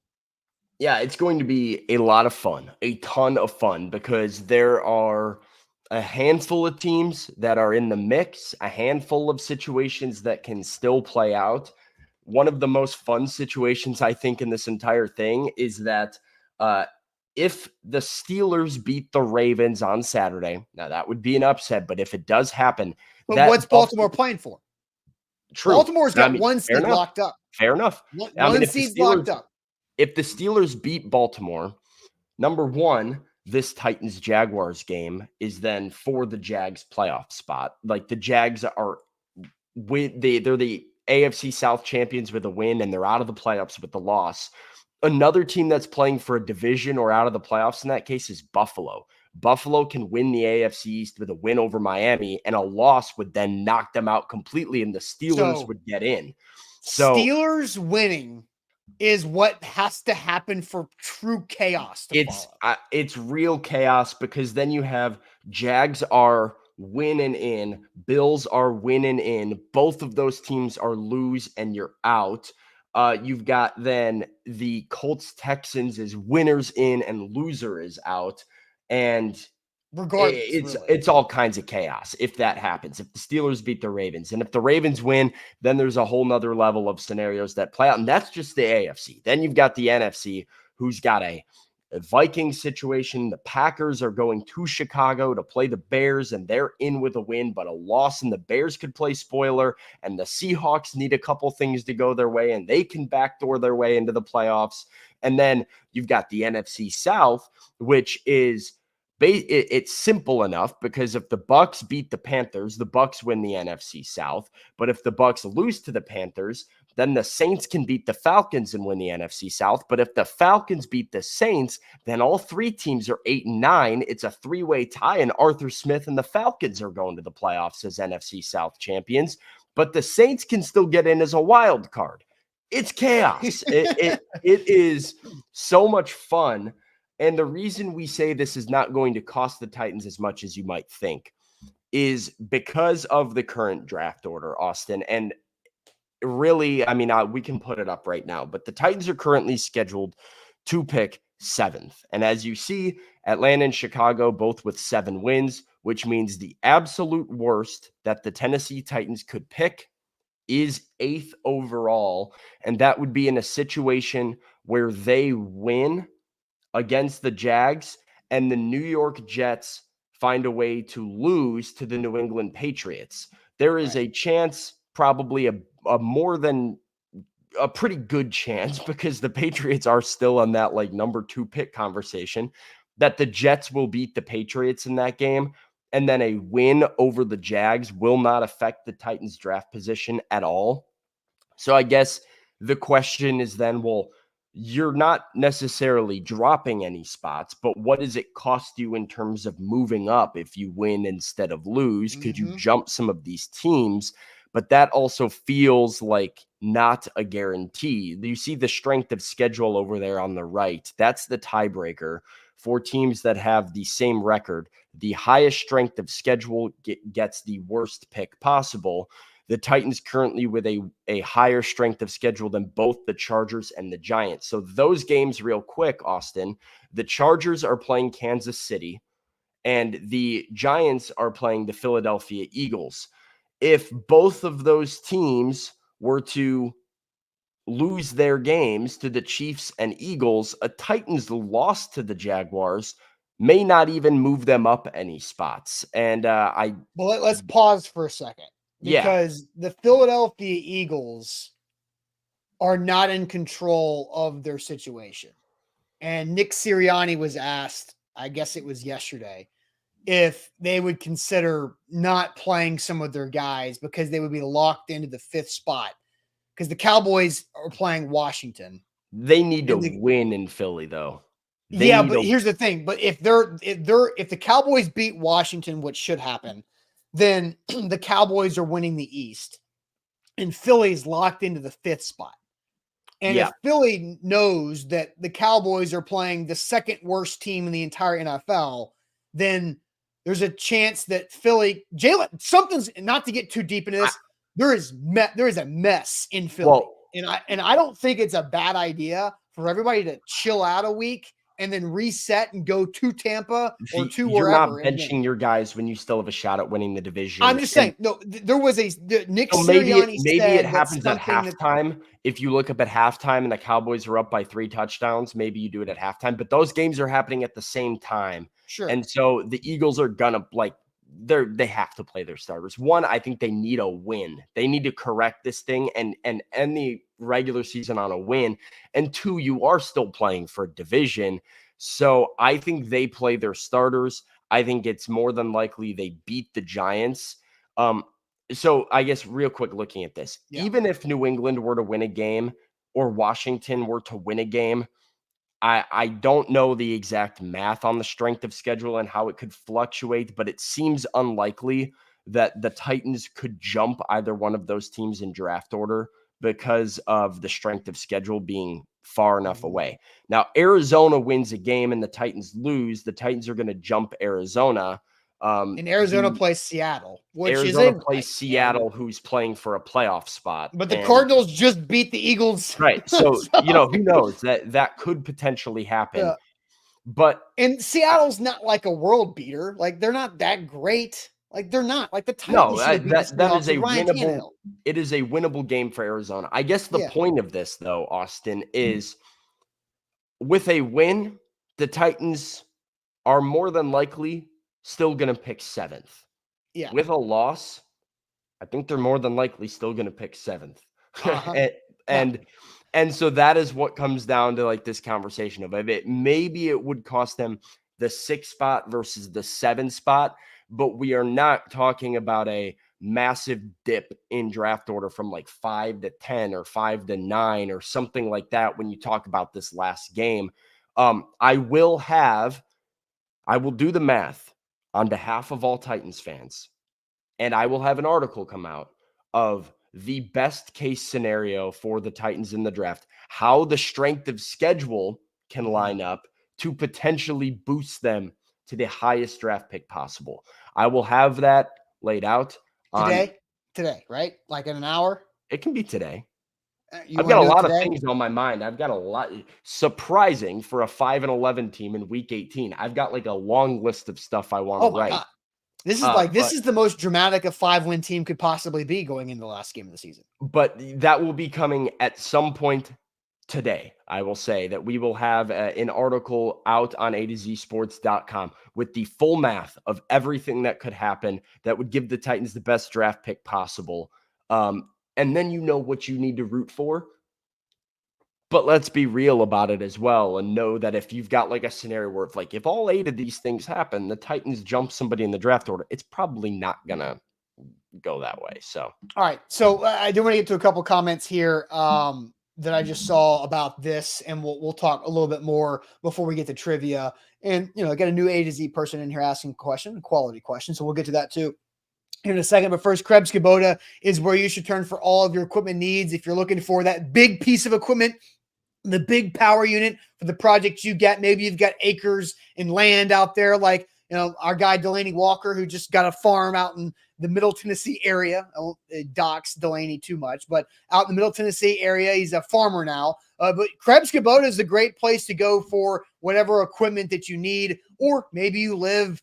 It's going to be a lot of fun, a ton of fun, because there are a handful of teams that are in the mix, a handful of situations that can still play out. One of the most fun situations, I think, in this entire thing is that if the Steelers beat the Ravens on Saturday, now that would be an upset, but if it does happen. But what's Baltimore playing for? True. Baltimore's got one seed locked up. Fair enough. One seed's locked up. If the Steelers beat Baltimore, number one, this Titans-Jaguars game is then for the Jags playoff spot. Like, the Jags are they're the AFC South champions with a win, and they're out of the playoffs with the loss. Another team that's playing for a division or out of the playoffs in that case is Buffalo. Buffalo can win the AFC East with a win over Miami, and a loss would then knock them out completely, and the Steelers would get in. So Steelers winning is what has to happen for true chaos to follow. It's real chaos, because then you have Jags are winning in, Bills are winning in. Both of those teams are lose, and you're out. You've got then the Colts Texans is winners in and loser is out. And regardless, it's all kinds of chaos if that happens. If the Steelers beat the Ravens, and if the Ravens win, then there's a whole nother level of scenarios that play out. And that's just the AFC. Then you've got the NFC, who's got a Vikings situation. The Packers are going to Chicago to play the Bears, and they're in with a win, but a loss, and the Bears could play spoiler, and the Seahawks need a couple things to go their way, and they can backdoor their way into the playoffs. And then you've got the NFC South, which is it's simple enough, because if the Bucs beat the Panthers, the Bucs win the NFC South. But if the Bucs lose to the Panthers, then the Saints can beat the Falcons and win the NFC South. But if the Falcons beat the Saints, then all three teams are 8-9. It's a three-way tie, and Arthur Smith and the Falcons are going to the playoffs as NFC South champions. But the Saints can still get in as a wild card. It's chaos. It is so much fun. And the reason we say this is not going to cost the Titans as much as you might think is because of the current draft order, Austin. And really, I mean, we can put it up right now, but the Titans are currently scheduled to pick 7th. And as you see, Atlanta and Chicago both with 7 wins, which means the absolute worst that the Tennessee Titans could pick is 8th overall. And that would be in a situation where they win against the Jags and the New York Jets find a way to lose to the New England Patriots. There is a chance, probably a more than a pretty good chance, because the Patriots are still on that like number 2 pick conversation, that the Jets will beat the Patriots in that game. And then a win over the Jags will not affect the Titans draft position at all. So I guess the question is then, well, you're not necessarily dropping any spots, but what does it cost you in terms of moving up if you win instead of lose? Could you jump some of these teams? But that also feels like not a guarantee. You see the strength of schedule over there on the right. That's the tiebreaker for teams that have the same record. The highest strength of schedule gets the worst pick possible. The Titans currently with a higher strength of schedule than both the Chargers and the Giants. So those games real quick, Austin, the Chargers are playing Kansas City and the Giants are playing the Philadelphia Eagles. If both of those teams were to lose their games to the Chiefs and Eagles, a Titans loss to the Jaguars may not even move them up any spots. And let's pause for a second. Because the Philadelphia Eagles are not in control of their situation. And Nick Sirianni was asked, I guess it was yesterday, if they would consider not playing some of their guys because they would be locked into the 5th spot. Because the Cowboys are playing Washington. They need to win in Philly, though. But here's the thing. But if the Cowboys beat Washington, which should happen, then the Cowboys are winning the East and Philly's locked into the 5th spot. And if Philly knows that the Cowboys are playing the 2nd worst team in the entire NFL, then there's a chance that something's, not to get too deep into this, there is a mess in Philly. And I don't think it's a bad idea for everybody to chill out a week and then reset and go to Tampa or to wherever. You're not benching your guys when you still have a shot at winning the division. I'm just saying, no, there was Nick Sirianni maybe it happens at halftime. If you look up at halftime and the Cowboys are up by 3 touchdowns, maybe you do it at halftime. But those games are happening at the same time. Sure. And so the Eagles are gonna they have to play their starters. One, I think they need a win. They need to correct this thing and end the regular season on a win. And 2, you are still playing for division. So I think they play their starters. I think it's more than likely they beat the Giants. So I guess real quick looking at this, even if New England were to win a game or Washington were to win a game, I don't know the exact math on the strength of schedule and how it could fluctuate, but it seems unlikely that the Titans could jump either one of those teams in draft order because of the strength of schedule being far enough away. Now, Arizona wins a game and the Titans lose. The Titans are going to jump Arizona. And Arizona plays Seattle, which Arizona plays Seattle, who's playing for a playoff spot. But the Cardinals just beat the Eagles. Right. So, who knows? That could potentially happen. Yeah. And Seattle's not like a world beater. Like, they're not that great. Like, they're not. Like, the Titans that is a winnable. It is a winnable game for Arizona. I guess the point of this, though, Austin, is with a win, the Titans are more than likely still going to pick 7th. Yeah. With a loss, I think they're more than likely still going to pick 7th. Uh-huh. And so that is what comes down to like this conversation of it. Maybe it would cost them the 6th spot versus the 7th spot, but we are not talking about a massive dip in draft order from like 5 to 10 or 5 to 9 or something like that when you talk about this last game. I will do the math on behalf of all Titans fans, and I will have an article come out of the best case scenario for the Titans in the draft, how the strength of schedule can line up to potentially boost them to the highest draft pick possible. I will have that laid out today, right? Like in an hour? It can be today. You I've got a wanna do it lot of today? things on my mind. I've got a lot surprising for a 5-11 team in week 18. I've got like a long list of stuff I want to Oh my write. God. This But is the most dramatic a 5-win team could possibly be going into the last game of the season. But that will be coming at some point today. I will say that we will have an article out on A2ZSports.com with the full math of everything that could happen that would give the Titans the best draft pick possible. And then you know what you need to root for. But let's be real about it as well and know that if you've got like a scenario where if all 8 of these things happen, the Titans jump somebody in the draft order, it's probably not going to go that way. So, all right. So I do want to get to a couple comments here that I just saw about this, and we'll talk a little bit more before we get to trivia. And, I got a new A to Z person in here asking a quality question. So we'll get to that too in a second. But first, Krebs Kubota is where you should turn for all of your equipment needs. If you're looking for that big piece of equipment, the big power unit for the project you get, maybe you've got acres and land out there, like, our guy Delaney Walker, who just got a farm out in the Middle Tennessee area. I won't dox Delaney too much, but out in the Middle Tennessee area, he's a farmer now. But Krebs Kubota is a great place to go for whatever equipment that you need, or maybe you live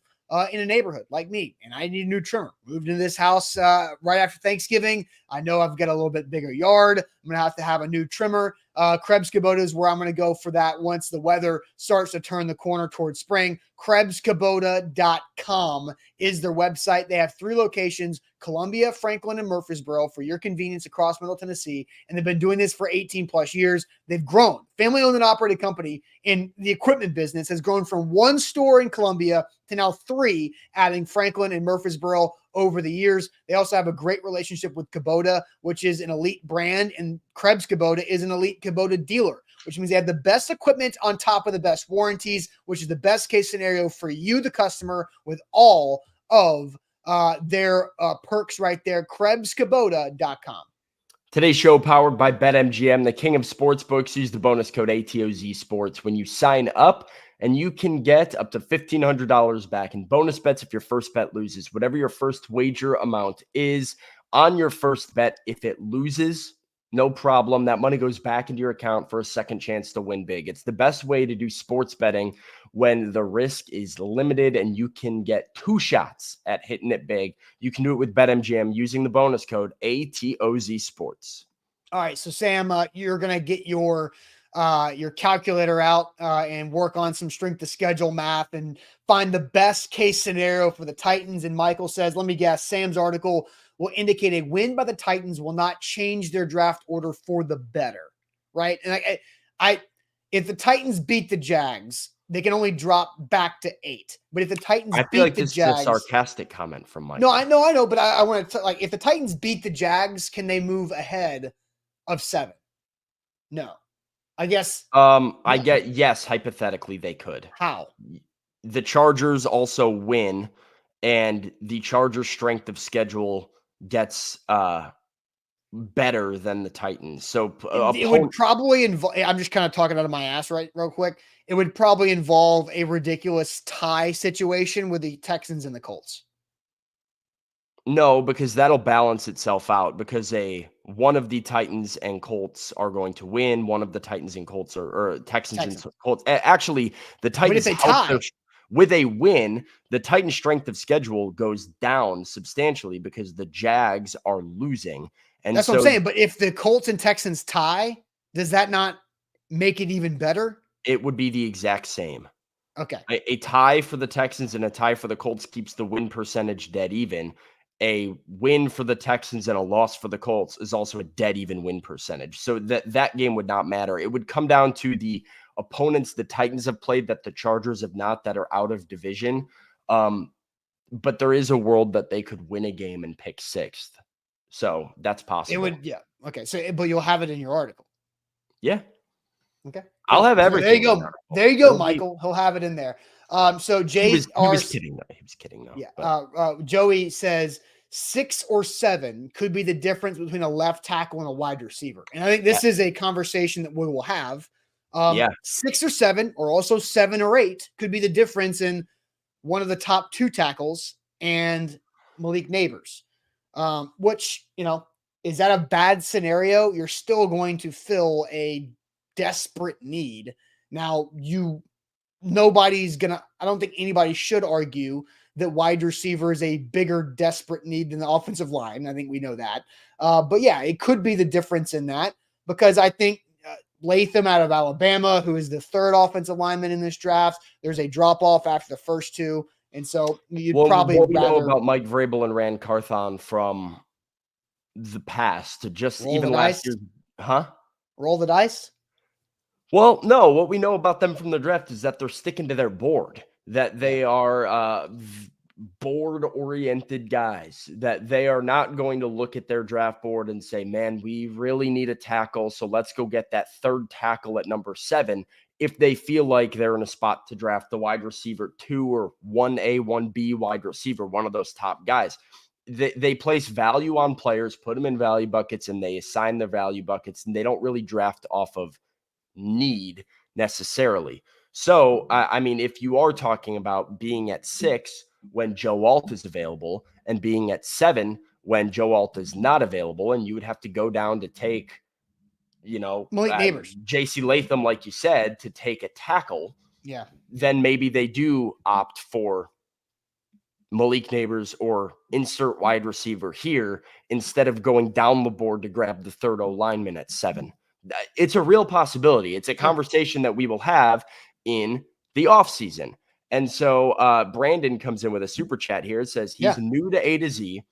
in a neighborhood like me, and I need a new trimmer. Moved into this house right after Thanksgiving. I know I've got a little bit bigger yard. I'm going to have a new trimmer. Krebs Kubota is where I'm going to go for that once the weather starts to turn the corner towards spring. KrebsKubota.com is their website. They have 3 locations, Columbia, Franklin, and Murfreesboro, for your convenience across Middle Tennessee. And they've been doing this for 18 plus years. They've grown. Family owned and operated company in the equipment business has grown from 1 store in Columbia to now 3, adding Franklin and Murfreesboro over the years. They also have a great relationship with Kubota, which is an elite brand, and Krebs Kubota is an elite Kubota dealer, which means they have the best equipment on top of the best warranties, which is the best case scenario for you, the customer, with all of their perks right there. KrebsKubota.com. today's show powered by BetMGM, the king of sportsbooks. Use the bonus code ATOZ Sports when you sign up, and you can get up to $1,500 back in bonus bets if your first bet loses. Whatever your first wager amount is on your first bet, if it loses, no problem. That money goes back into your account for a second chance to win big. It's the best way to do sports betting when the risk is limited and you can get 2 shots at hitting it big. You can do it with BetMGM using the bonus code ATOZ Sports. All right, so Sam, you're going to get your calculator out and work on some strength of schedule math and find the best case scenario for the Titans. And Michael says, let me guess, Sam's article will indicate a win by the Titans will not change their draft order for the better, right? And if the Titans beat the Jags, they can only drop back to 8. But if the Titans beat the Jags, is a sarcastic comment from Mike. No, I know, but I want to if the Titans beat the Jags, can they move ahead of 7? No. I guess. I get, yes, hypothetically they could. How? The Chargers also win, and the Chargers' strength of schedule gets better than the Titans. So it would probably involve, I'm just kind of talking out of my ass real quick. It would probably involve a ridiculous tie situation with the Texans and the Colts. No, because that'll balance itself out, because one of the Titans and Colts are going to win. One of the Titans and Colts or Texans and Colts. Actually, the Titans, but if they tie, with a win, the Titans' strength of schedule goes down substantially because the Jags are losing. And that's what I'm saying. But if the Colts and Texans tie, does that not make it even better? It would be the exact same. Okay. A tie for the Texans and a tie for the Colts keeps the win percentage dead even. A win for the Texans and a loss for the Colts is also a dead even win percentage. So that game would not matter. It would come down to the opponents the Titans have played that the Chargers have not, that are out of division. But there is a world that they could win a game and pick sixth. So that's possible. It would, yeah. Okay. So, but you'll have it in your article. Yeah. Okay. I'll have everything. So there you go. There you go, Michael. He'll have it in there. So Jay, he was kidding though. He was kidding though. Yeah. Joey says 6 or 7 could be the difference between a left tackle and a wide receiver. And I think this is a conversation that we will have. 6 or 7, or also 7 or 8 could be the difference in one of the top 2 tackles and Malik Neighbors. Which, is that a bad scenario? You're still going to fill a desperate need. Now, nobody's gonna, I don't think anybody should argue that wide receiver is a bigger desperate need than the offensive line. I think we know that. But yeah, it could be the difference in that, because I think Latham out of Alabama, who is the 3rd offensive lineman in this draft, there's a drop off after the first 2. And so you'd probably what we know about Mike Vrabel and Rand Carthon from the past, just even last year. Roll the dice? Well, no, what we know about them from the draft is that they're sticking to their board, that they are board-oriented guys, that they are not going to look at their draft board and say, man, we really need a tackle, so let's go get that 3rd tackle at number 7. If they feel like they're in a spot to draft the wide receiver 2 or 1A, 1B wide receiver, one of those top guys. They place value on players, put them in value buckets, and they assign their value buckets, and they don't really draft off of need necessarily. So, I mean, if you are talking about being at 6 when Joe Alt is available and being at 7 when Joe Alt is not available, and you would have to go down to take, Malik Neighbors, JC Latham, like you said, to take a tackle, then maybe they do opt for Malik Neighbors or insert wide receiver here instead of going down the board to grab the 3rd O lineman at 7. It's a real possibility. It's a conversation that we will have in the offseason. And so Brandon comes in with a super chat here. It says he's new to A to Z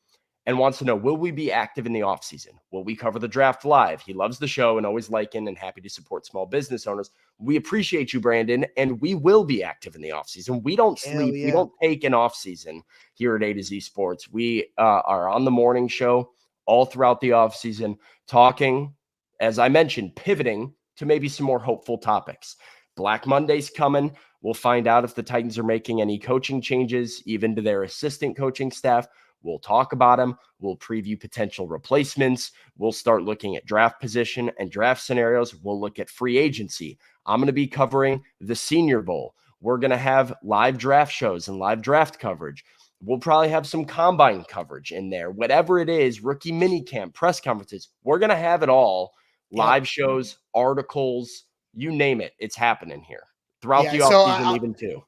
and wants to know, will we be active in the offseason? Will we cover the draft live? He loves the show and always liking and happy to support small business owners. We appreciate you, Brandon, and we will be active in the offseason. We don't sleep. We don't take an offseason here at A to Z Sports. We are on the morning show all throughout the offseason, talking, as I mentioned, pivoting to maybe some more hopeful topics. Black Monday's coming. We'll find out if the Titans are making any coaching changes, even to their assistant coaching staff. We'll talk about them. We'll preview potential replacements. We'll start looking at draft position and draft scenarios. We'll look at free agency. I'm going to be covering the Senior Bowl. We're going to have live draft shows and live draft coverage. We'll probably have some combine coverage in there. Whatever it is, rookie minicamp, press conferences, we're going to have it all. Live shows, articles, you name it. It's happening here throughout the offseason, even too.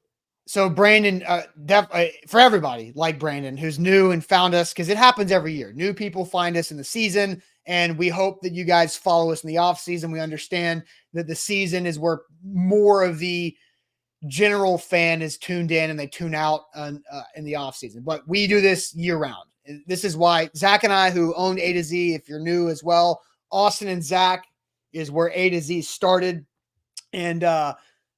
So Brandon, for everybody like Brandon, who's new and found us, because it happens every year. New people find us in the season, and we hope that you guys follow us in the off season. We understand that the season is where more of the general fan is tuned in and they tune out in the off season. But we do this year round. This is why Zach and I, who owned A to Z, if you're new as well, Austin and Zach is where A to Z started.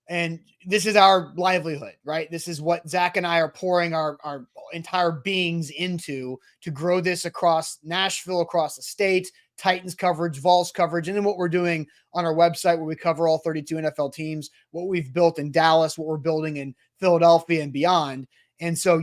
And this is our livelihood, right? This is what Zach and I are pouring our entire beings into to grow this across Nashville, across the state, Titans coverage, Vols coverage, and then what we're doing on our website where we cover all 32 NFL teams, what we've built in Dallas, what we're building in Philadelphia and beyond. And so,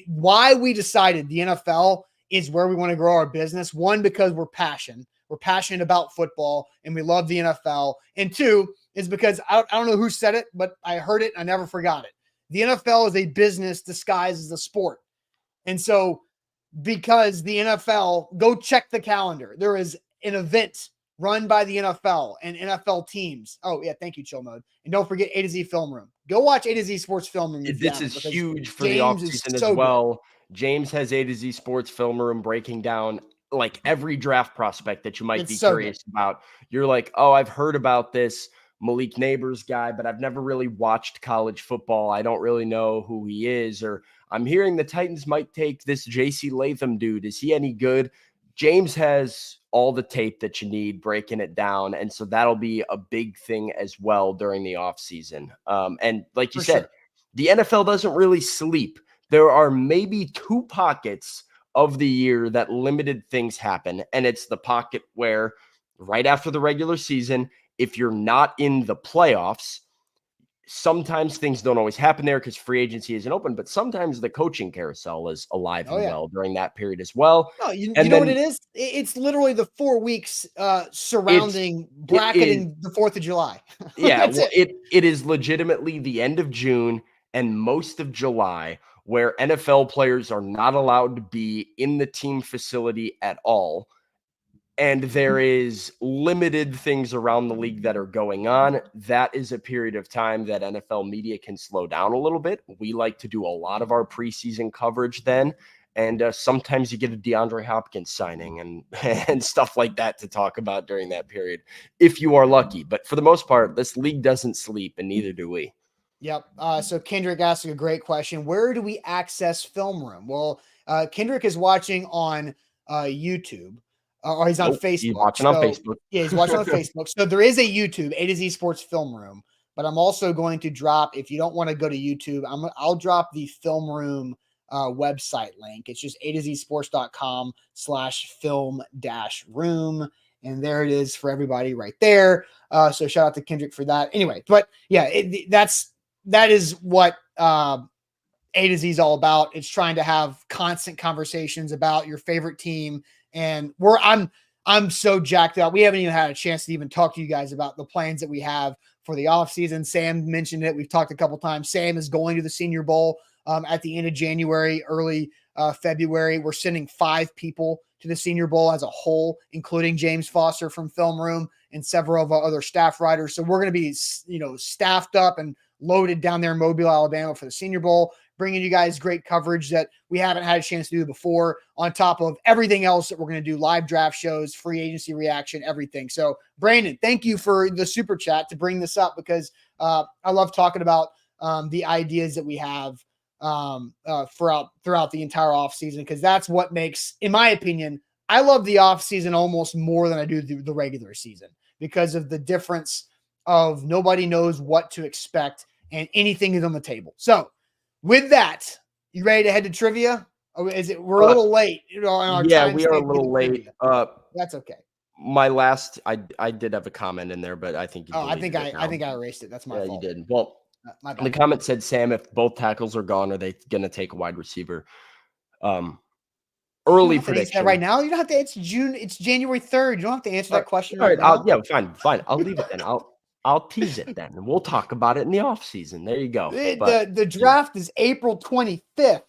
why we decided the NFL is where we want to grow our business. One, because we're passionate about football and we love the NFL. And 2, is because I don't know who said it, but I heard it and I never forgot it. The NFL is a business disguised as a sport. And so because the NFL, go check the calendar. There is an event run by the NFL and NFL teams. Oh, yeah, thank you, Chill Mode. And don't forget A to Z Film Room. Go watch A to Z Sports Film Room. This is huge for the offseason as well. Good. James has A to Z Sports Film Room breaking down like every draft prospect that you might be curious about. You're like, oh, I've heard about this. Malik Neighbors guy, but I've never really watched college football. I don't really know who he is. Or I'm hearing the Titans might take this JC Latham dude. Is he any good? James has all the tape that you need, breaking it down. And so that'll be a big thing as well during the offseason. And like you said, the NFL doesn't really sleep. There are maybe 2 pockets of the year that limited things happen. And it's the pocket where right after the regular season, if you're not in the playoffs, sometimes things don't always happen there because free agency isn't open, but sometimes the coaching carousel is alive and well during that period as well. No, you know what it is? It's literally the 4 weeks surrounding bracketing the 4th of July. Yeah, well, it is legitimately the end of June and most of July where NFL players are not allowed to be in the team facility at all. And there is limited things around the league that are going on. That is a period of time that NFL media can slow down a little bit. We like to do a lot of our preseason coverage then. And sometimes you get a DeAndre Hopkins signing and stuff like that to talk about during that period, if you are lucky. But for the most part, this league doesn't sleep, and neither do we. Yep. So Kendrick asked a great question. Where do we access Film Room? Well, Kendrick is watching on YouTube. Or he's on Facebook. He's watching on Facebook. Yeah, he's watching on Facebook. So there is a YouTube, A to Z Sports Film Room. But I'm also going to drop, if you don't want to go to YouTube, I'll drop the Film Room website link. It's just A to Z sports.com/film-room. And there it is for everybody right there. So shout out to Kendrick for that. Anyway, but yeah, that is what A to Z is all about. It's trying to have constant conversations about your favorite team. And I'm so jacked up. We haven't even had a chance to even talk to you guys about the plans that we have for the offseason. Sam mentioned it. We've talked a couple times. Sam is going to the Senior Bowl at the end of January, early February. We're sending 5 people to the Senior Bowl as a whole, including James Foster from Film Room and several of our other staff writers. So we're going to be, staffed up and loaded down there in Mobile, Alabama for the Senior Bowl, bringing you guys great coverage that we haven't had a chance to do before, on top of everything else that we're going to do, live draft shows, free agency reaction, everything. So Brandon, thank you for the super chat to bring this up, because I love talking about the ideas that we have throughout the entire offseason, because that's what makes, in my opinion, I love the offseason almost more than I do the regular season, because of the difference of nobody knows what to expect and anything is on the table. So with that, you ready to head to trivia? Or we're a little late? On our we are a little late. That's okay. My last, I did have a comment in there, but I think I think I erased it. That's my fault. You did. Well, the comment said, Sam, if both tackles are gone, are they going to take a wide receiver? Early prediction right now. You don't have to. It's June. It's January 3rd. You don't have to answer that question. All right. Fine. I'll leave it then. I'll tease it then, and we'll talk about it in the offseason. There you go. The draft is April 25th.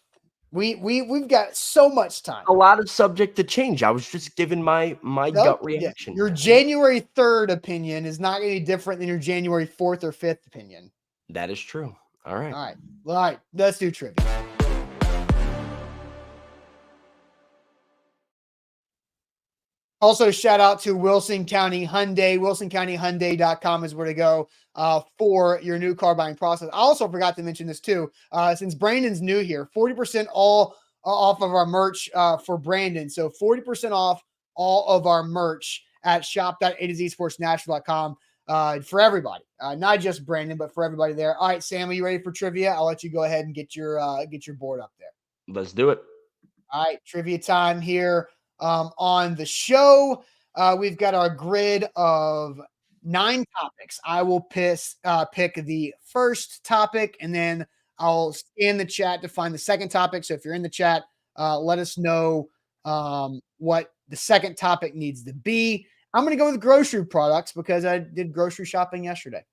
We've got so much time. A lot of subject to change. I was just giving my gut reaction. Your January 3rd opinion is not going to be different than your January 4th or 5th opinion. That is true. All right. All right. Let's do trivia. Also, shout out to Wilson County Hyundai. WilsonCountyHyundai.com is where to go for your new car buying process. I also forgot to mention this too. Since Brandon's new here, 40% all off of our merch for Brandon. So 40% off all of our merch at shop.atozsportsnashville.com for everybody. Not just Brandon, but for everybody there. All right, Sam, are you ready for trivia? I'll let you go ahead and get your board up there. Let's do it. All right, trivia time here. On the show, we've got our grid of 9 topics. I will pick the first topic, and then I'll scan the chat to find the second topic. So if you're in the chat, let us know what the second topic needs to be. I'm going to go with grocery products because I did grocery shopping yesterday.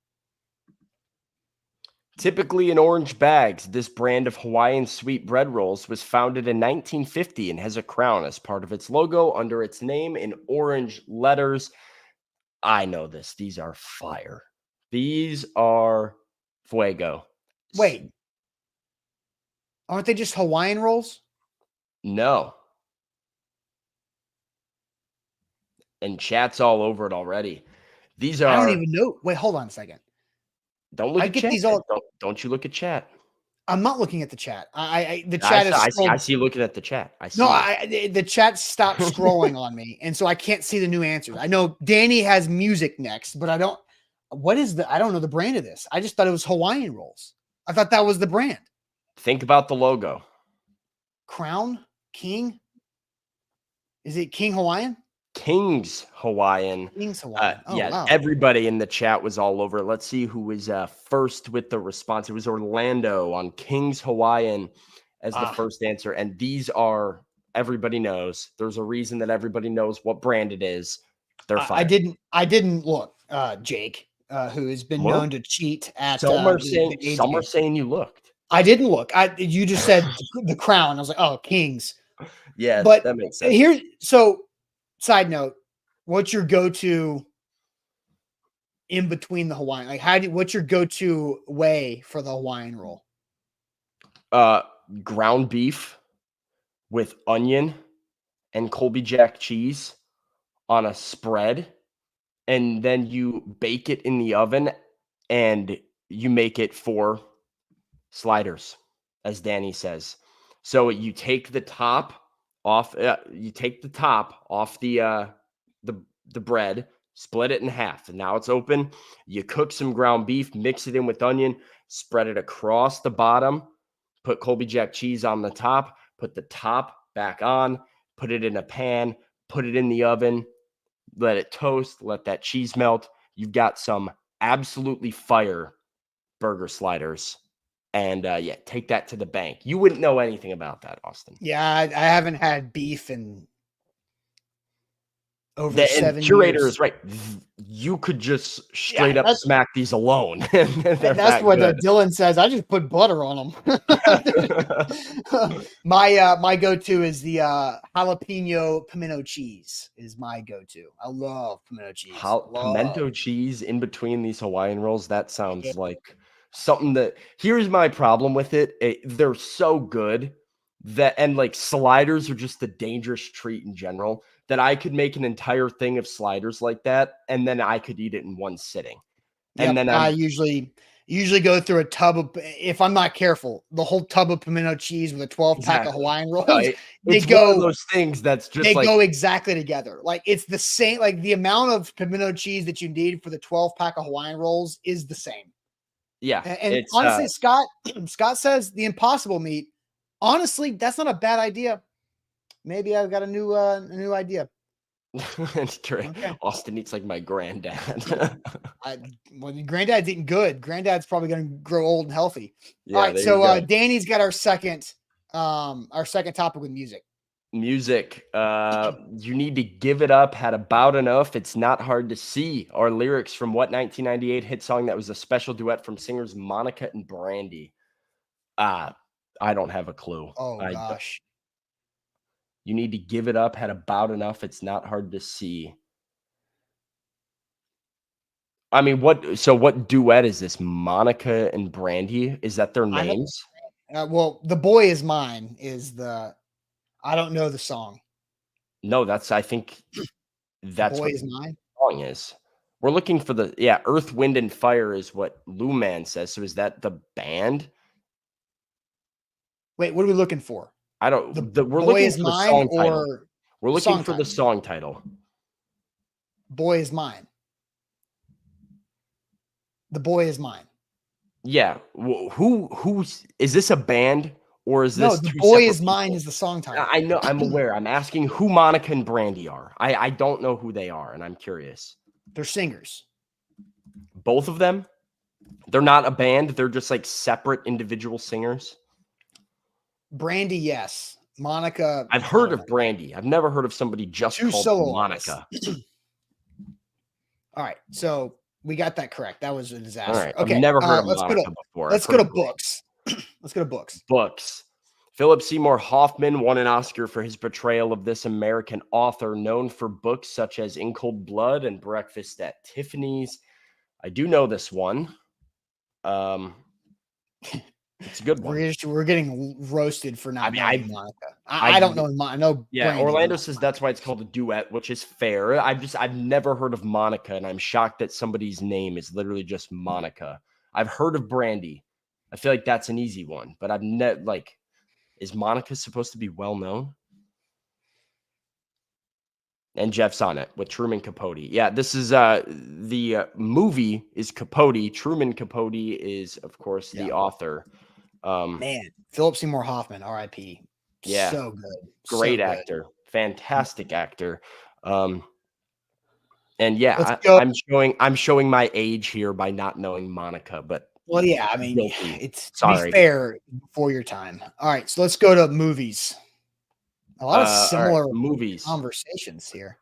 Typically in orange bags, this brand of Hawaiian sweet bread rolls was founded in 1950 and has a crown as part of its logo under its name in orange letters. I know this. These are fire. These are fuego. Wait. Aren't they just Hawaiian rolls? No. And chat's all over it already. These I don't are. even know. Wait, hold on a second. Don't look I at get chat. these all. Don't you look at chat. I'm not looking at the chat. The I chat see, is I see, scrolled. I see you looking at the chat. I see. No, it. the chat stopped scrolling on me, and so I can't see the new answers. I know Danny has music next, but I don't. What is I don't know the brand of this. I just thought it was Hawaiian rolls. I thought that was the brand. Think about the logo. Crown King. Is it King Hawaiian? King's Hawaiian. King's Hawaiian. Oh Yeah, wow. everybody in the chat was all over. Let's see who was first with the response. It was Orlando on King's Hawaiian as the first answer. And these are, everybody knows. There's a reason that everybody knows what brand it is. They're fine. I didn't look, Jake, who has been known to cheat at some are the saying you looked. I didn't look. You just said the Crown. I was like, oh, Kings. Yeah, but that makes sense. Here, so side note, what's your go-to in between the Hawaiian? Like, what's your go-to way for the Hawaiian roll? Ground beef with onion and Colby Jack cheese on a spread, and then you bake it in the oven, and you make it 4 sliders, as Danny says. So you take the top off. You take the top off the bread, split it in half, and now it's open. You cook some ground beef, mix it in with onion, spread it across the bottom, put Colby Jack cheese on the top, put the top back on, put it in a pan, put it in the oven, let it toast, let that cheese melt. You've got some absolutely fire burger sliders. And yeah, take that to the bank. You wouldn't know anything about that, Austin. Yeah, I haven't had beef in over 7 curator years. is right. You could just straight up smack these alone. That's what Dylan says. I just put butter on them. My go-to is the jalapeno pimento cheese is my go-to. I love pimento cheese. Pimento cheese in between these Hawaiian rolls. That sounds like something that, here's my problem with it. They're so good that, and like sliders are just a dangerous treat in general, that I could make an entire thing of sliders like that, and then I could eat it in one sitting. And then I usually go through a tub of, if I'm not careful, the whole tub of pimento cheese with a 12-pack of Hawaiian rolls. It's one of those things that's just they go exactly together. Like it's the same. Like the amount of pimento cheese that you need for the 12-pack of Hawaiian rolls is the same. Yeah, and honestly, Scott says the impossible meat. Honestly, that's not a bad idea. Maybe I've got a new idea. Okay. Austin eats like my granddad. Granddad's eating good. Granddad's probably going to grow old and healthy. Yeah, all right, so Danny's got our second topic with music. Music. You need to give it up. Had about enough. It's not hard to see. Our lyrics from what 1998 hit song that was a special duet from singers Monica and Brandy. I don't have a clue. Oh gosh. You need to give it up. Had about enough. It's not hard to see. I mean, what duet is this? Monica and Brandy? Is that their names? Well, The Boy Is Mine is I don't know the song. No, I think that's Boy what Is Mine song is. We're looking for Earth, Wind, and Fire is what Lou Man says. So is that the band? Wait, what are we looking for? I don't. We're Boy looking Is for Mine song or title. We're looking for title? the song title. Boy Is Mine. The Boy Is Mine. Yeah. Who's is this a band or is this? No, The Boy Is Mine is the song title. I know. I'm aware. I'm asking who Monica and Brandy are. I don't know who they are, and I'm curious. They're singers. Both of them. They're not a band. They're just like separate individual singers. Brandy, yes. Monica. I've heard of Brandy. I've never heard of somebody just called Monica. All right, so we got that correct. That was a disaster. All right. Okay, I've never heard of Monica before. Let's go to books. Let's go to books. Books. Philip Seymour Hoffman won an Oscar for his portrayal of this American author, known for books such as In Cold Blood and Breakfast at Tiffany's. I do know this one. It's a good one. We're getting roasted for not mean, knowing Monica. I don't know. I know. Yeah, Brandy, Orlando but says that's why it's called a duet, which is fair. I've never heard of Monica, and I'm shocked that somebody's name is literally just Monica. I've heard of Brandy. I feel like that's an easy one, but I've never is Monica supposed to be well known? And Jeff's on it with Truman Capote. Yeah, this is the movie is Capote. Truman Capote is, of course, the author. Man, Philip Seymour Hoffman, R.I.P. Yeah, So good, great so actor, fantastic actor. And yeah, Let's go. I'm showing my age here by not knowing Monica, but Well, yeah, I mean, guilty. it's to Sorry. be fair before your time. All right, so let's go to movies. A lot of All right, similar movies. conversations here.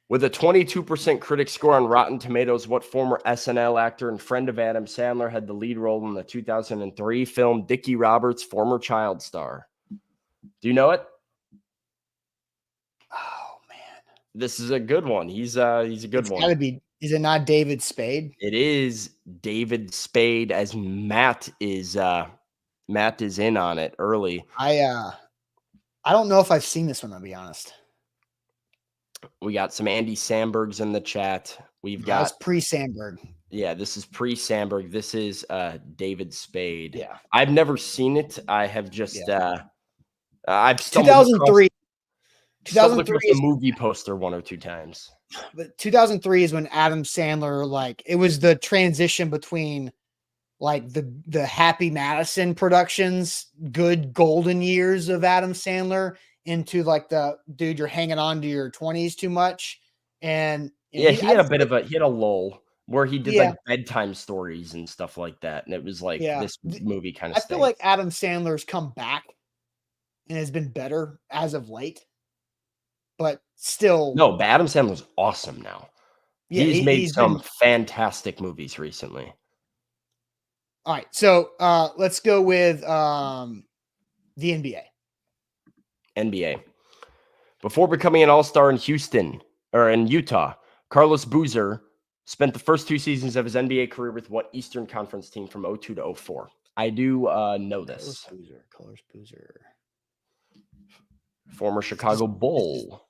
With a 22% critic score on Rotten Tomatoes, what former SNL actor and friend of Adam Sandler had the lead role in the 2003 film Dickie Roberts' former child star? Do you know it? Oh man, This is a good one. He's a good it's one. got to be. Is it not David Spade? It is David Spade, as Matt is in on it early. I don't know if I've seen this one, I'll be honest. We got some Andy Sambergs in the chat. We've got pre-Sandberg. Yeah, this is pre-Sandberg. This is David Spade. Yeah. I've never seen it. I have just I've 2003. 2003 is a movie poster one or two times. But 2003 is when Adam Sandler, it was the transition between the Happy Madison Productions, good golden years of Adam Sandler, into the dude, you're hanging on to your 20s too much. And yeah, he had a lull where he did bedtime stories and stuff like that. And it was this movie kind of I feel like Adam Sandler's come back and has been better as of late. But still, no, but Adam Sandler's awesome now. Yeah, he's made some fantastic movies recently. All right, so let's go with the NBA. NBA. Before becoming an all-star in Utah, Carlos Boozer spent the first 2 seasons of his NBA career with what Eastern Conference team from 02 to 04? I do know this. Carlos Boozer. Former Chicago Bull.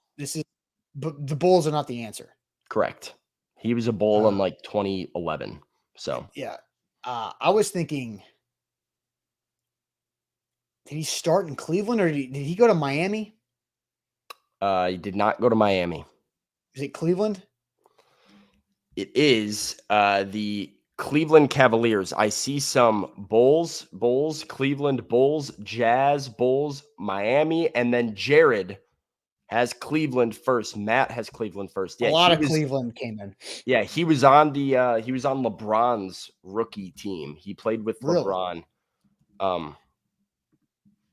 But the Bulls are not the answer. Correct. He was a Bull in 2011. So yeah, I was thinking, did he start in Cleveland or did he go to Miami? He did not go to Miami. Is it Cleveland? It is the Cleveland Cavaliers. I see some Bulls, Cleveland Bulls, Jazz, Bulls, Miami, and then Jared has Cleveland first. Matt has Cleveland first. Yeah, a lot of Cleveland came in. Yeah, he was on LeBron's rookie team. He played with LeBron.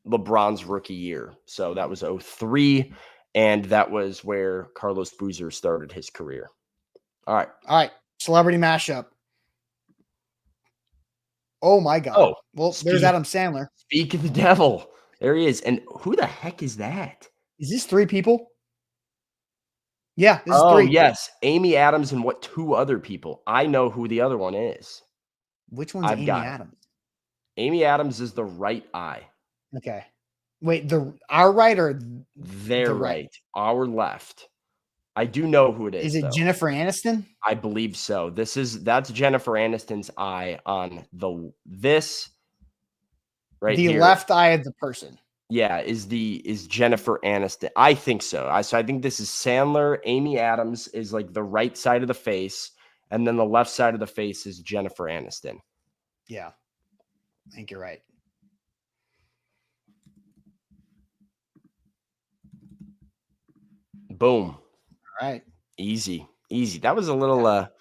LeBron's rookie year. So that was 03, and that was where Carlos Boozer started his career. All right. Celebrity mashup. Oh my God. Oh, well, there's Adam Sandler. Speak of the devil. There he is. And who the heck is that? Is this 3 people? Yeah, this is 3. Oh, yes. Amy Adams and what 2 other people? I know who the other one is. Which one's Amy Adams? Amy Adams is the right eye. Okay. Wait, our right or their right? Our left. I do know who it is. Is it Jennifer Aniston? I believe so. That's Jennifer Aniston's eye on this right the here. Left eye of the person. Yeah, is Jennifer Aniston. I think so. I think this is Sandler. Amy Adams is the right side of the face, and then the left side of the face is Jennifer Aniston. Yeah, I think you're right. Boom. All right. Easy. That was a little that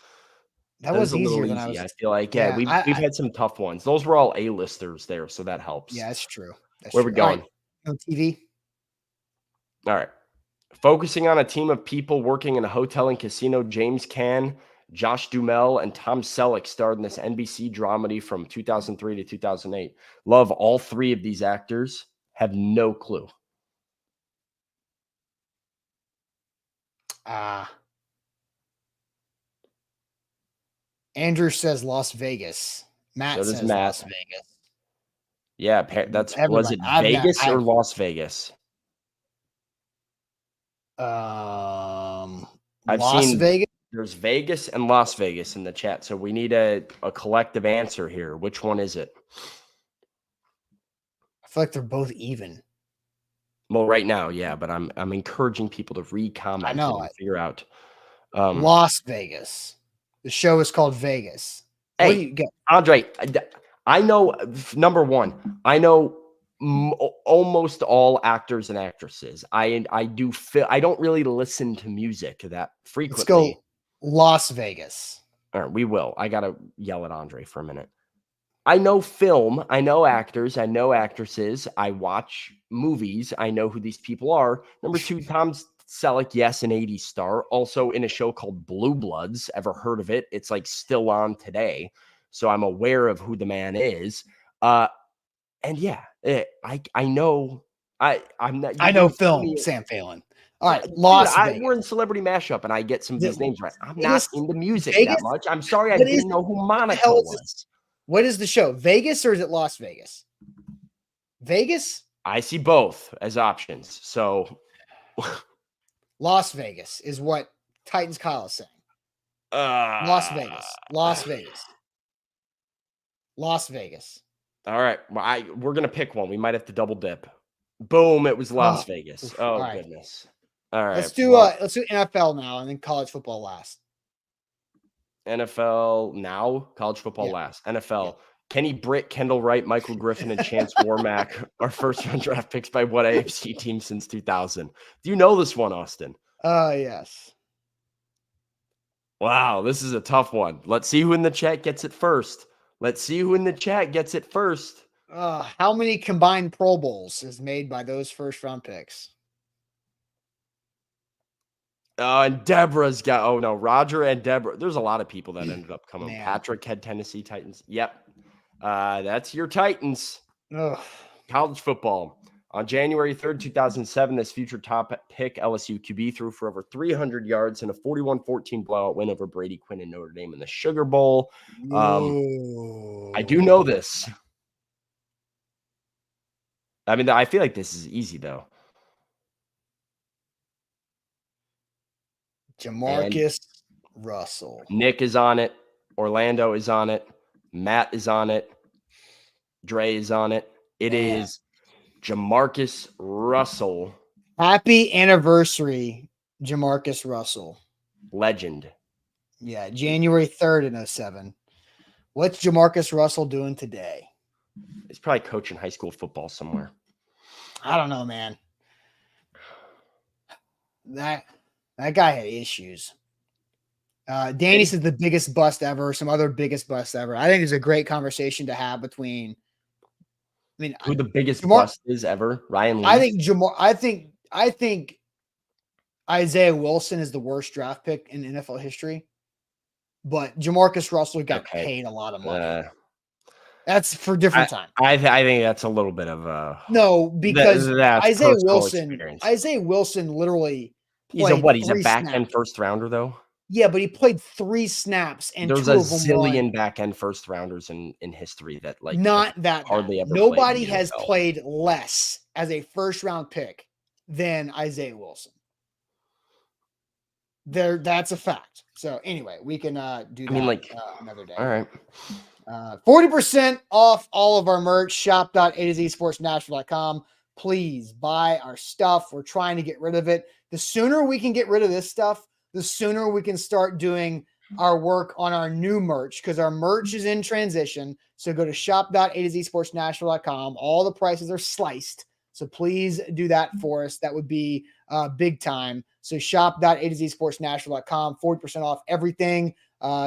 was a easier little than easy. I feel like we've had some tough ones. Those were all A-listers there, so that helps. Yeah, that's true. Where we going? No TV. All right. Focusing on a team of people working in a hotel and casino, James Caan, Josh Duhamel, and Tom Selleck starred in this NBC dramedy from 2003 to 2008. Love all 3 of these actors. Have no clue. Andrew says Las Vegas. Matt says Las Vegas. Yeah, was Everybody. it Vegas or Las Vegas? I've Las seen Vegas. There's Vegas and Las Vegas in the chat, so we need a collective answer here. Which one is it? I feel like they're both even. Well, right now, yeah, but I'm encouraging people to re-comment and figure out. Las Vegas. The show is called Vegas. What do you get? Andre, I know, number one, I know almost all actors and actresses. I don't really listen to music that frequently. Let's go Las Vegas. All right, we will. I got to yell at Andre for a minute. I know film. I know actors. I know actresses. I watch movies. I know who these people are. Number two, Tom Selleck, yes, an 80s star. Also in a show called Blue Bloods. Ever heard of it? It's like still on today. So I'm aware of who the man is. And yeah, I know. I'm not. I know film. Sam Phelan. All right, Las Vegas. We're in Celebrity Mashup, and I get some of these names right. I'm Vegas, not into music Vegas? that much. I'm sorry, I didn't know who Monica was. What is the show? Vegas or is it Las Vegas? Vegas? I see both as options. So Las Vegas is what Titans Kyle is saying. Las Vegas. Las Vegas. Las Vegas. All right. Well, we're going to pick one. We might have to double dip. Boom. It was Las Vegas. Oh, right. Goodness. All right. Let's do NFL now and then college football last. NFL now, college football last. NFL. Kenny Britt, Kendall Wright, Michael Griffin, and Chance Warmack are first-round draft picks by what AFC team since 2000? Do you know this one, Austin? Yes. Wow, this is a tough one. Let's see who in the chat gets it first. How many combined Pro Bowls is made by those first-round picks? And Deborah's got, Roger and Deborah. There's a lot of people that ended up coming. Man. Patrick had Tennessee Titans. Yep. That's your Titans. Ugh. College football. On January 3rd, 2007, this future top pick LSU QB threw for over 300 yards in a 41-14 blowout win over Brady Quinn and Notre Dame in the Sugar Bowl. I do know this. I mean, I feel like this is easy, though. Jamarcus Russell. Nick is on it. Orlando is on it. Matt is on it. Dre is on it. It is Jamarcus Russell. Happy anniversary, Jamarcus Russell. Legend. Yeah, January 3rd in 2007. What's Jamarcus Russell doing today? He's probably coaching high school football somewhere. I don't know, man. That guy had issues. Danny says the biggest bust ever. Some other biggest bust ever. I think there's a great conversation to have between. Who the biggest bust is ever? Ryan Leaf? I think Isaiah Wilson is the worst draft pick in NFL history, but Jamarcus Russell got paid a lot of money. That's for different time. I think that's a little bit of because Isaiah Wilson literally. He's a back end first rounder though. Yeah, but he played 3 snaps and there's a zillion back end first rounders in history that hardly ever. Nobody has played less as a first round pick than Isaiah Wilson. That's a fact. So anyway, we can do that another day. All right. 40% off all of our merch. Shop.azsportsnashville.com. Please buy our stuff. We're trying to get rid of it. The sooner we can get rid of this stuff, the sooner we can start doing our work on our new merch, because our merch is in transition. So go to shop.azsportsnashville.com. All the prices are sliced. So please do that for us. That would be big time. So shop.azsportsnashville.com, 40% off everything.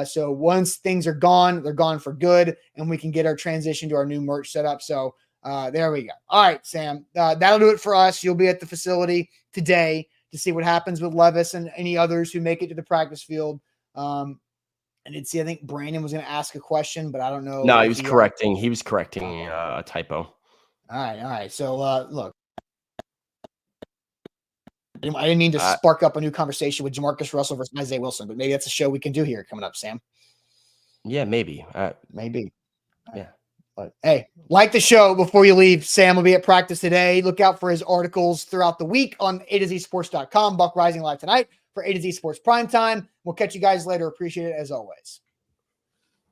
So once things are gone, they're gone for good, and we can get our transition to our new merch set up. So there we go. All right, Sam, that'll do it for us. You'll be at the facility today to see what happens with Levis and any others who make it to the practice field. I think Brandon was going to ask a question, but I don't know. No, he was correcting a typo. All right. So look, I didn't mean to spark up a new conversation with Jamarcus Russell versus Isaiah Wilson, but maybe that's a show we can do here coming up, Sam. Yeah, maybe. Maybe. Yeah. But hey, like the show before you leave. Sam will be at practice today. Look out for his articles throughout the week on A2ZSports.com. Buck Rising live tonight for A2Z Sports Primetime. We'll catch you guys later. Appreciate it as always.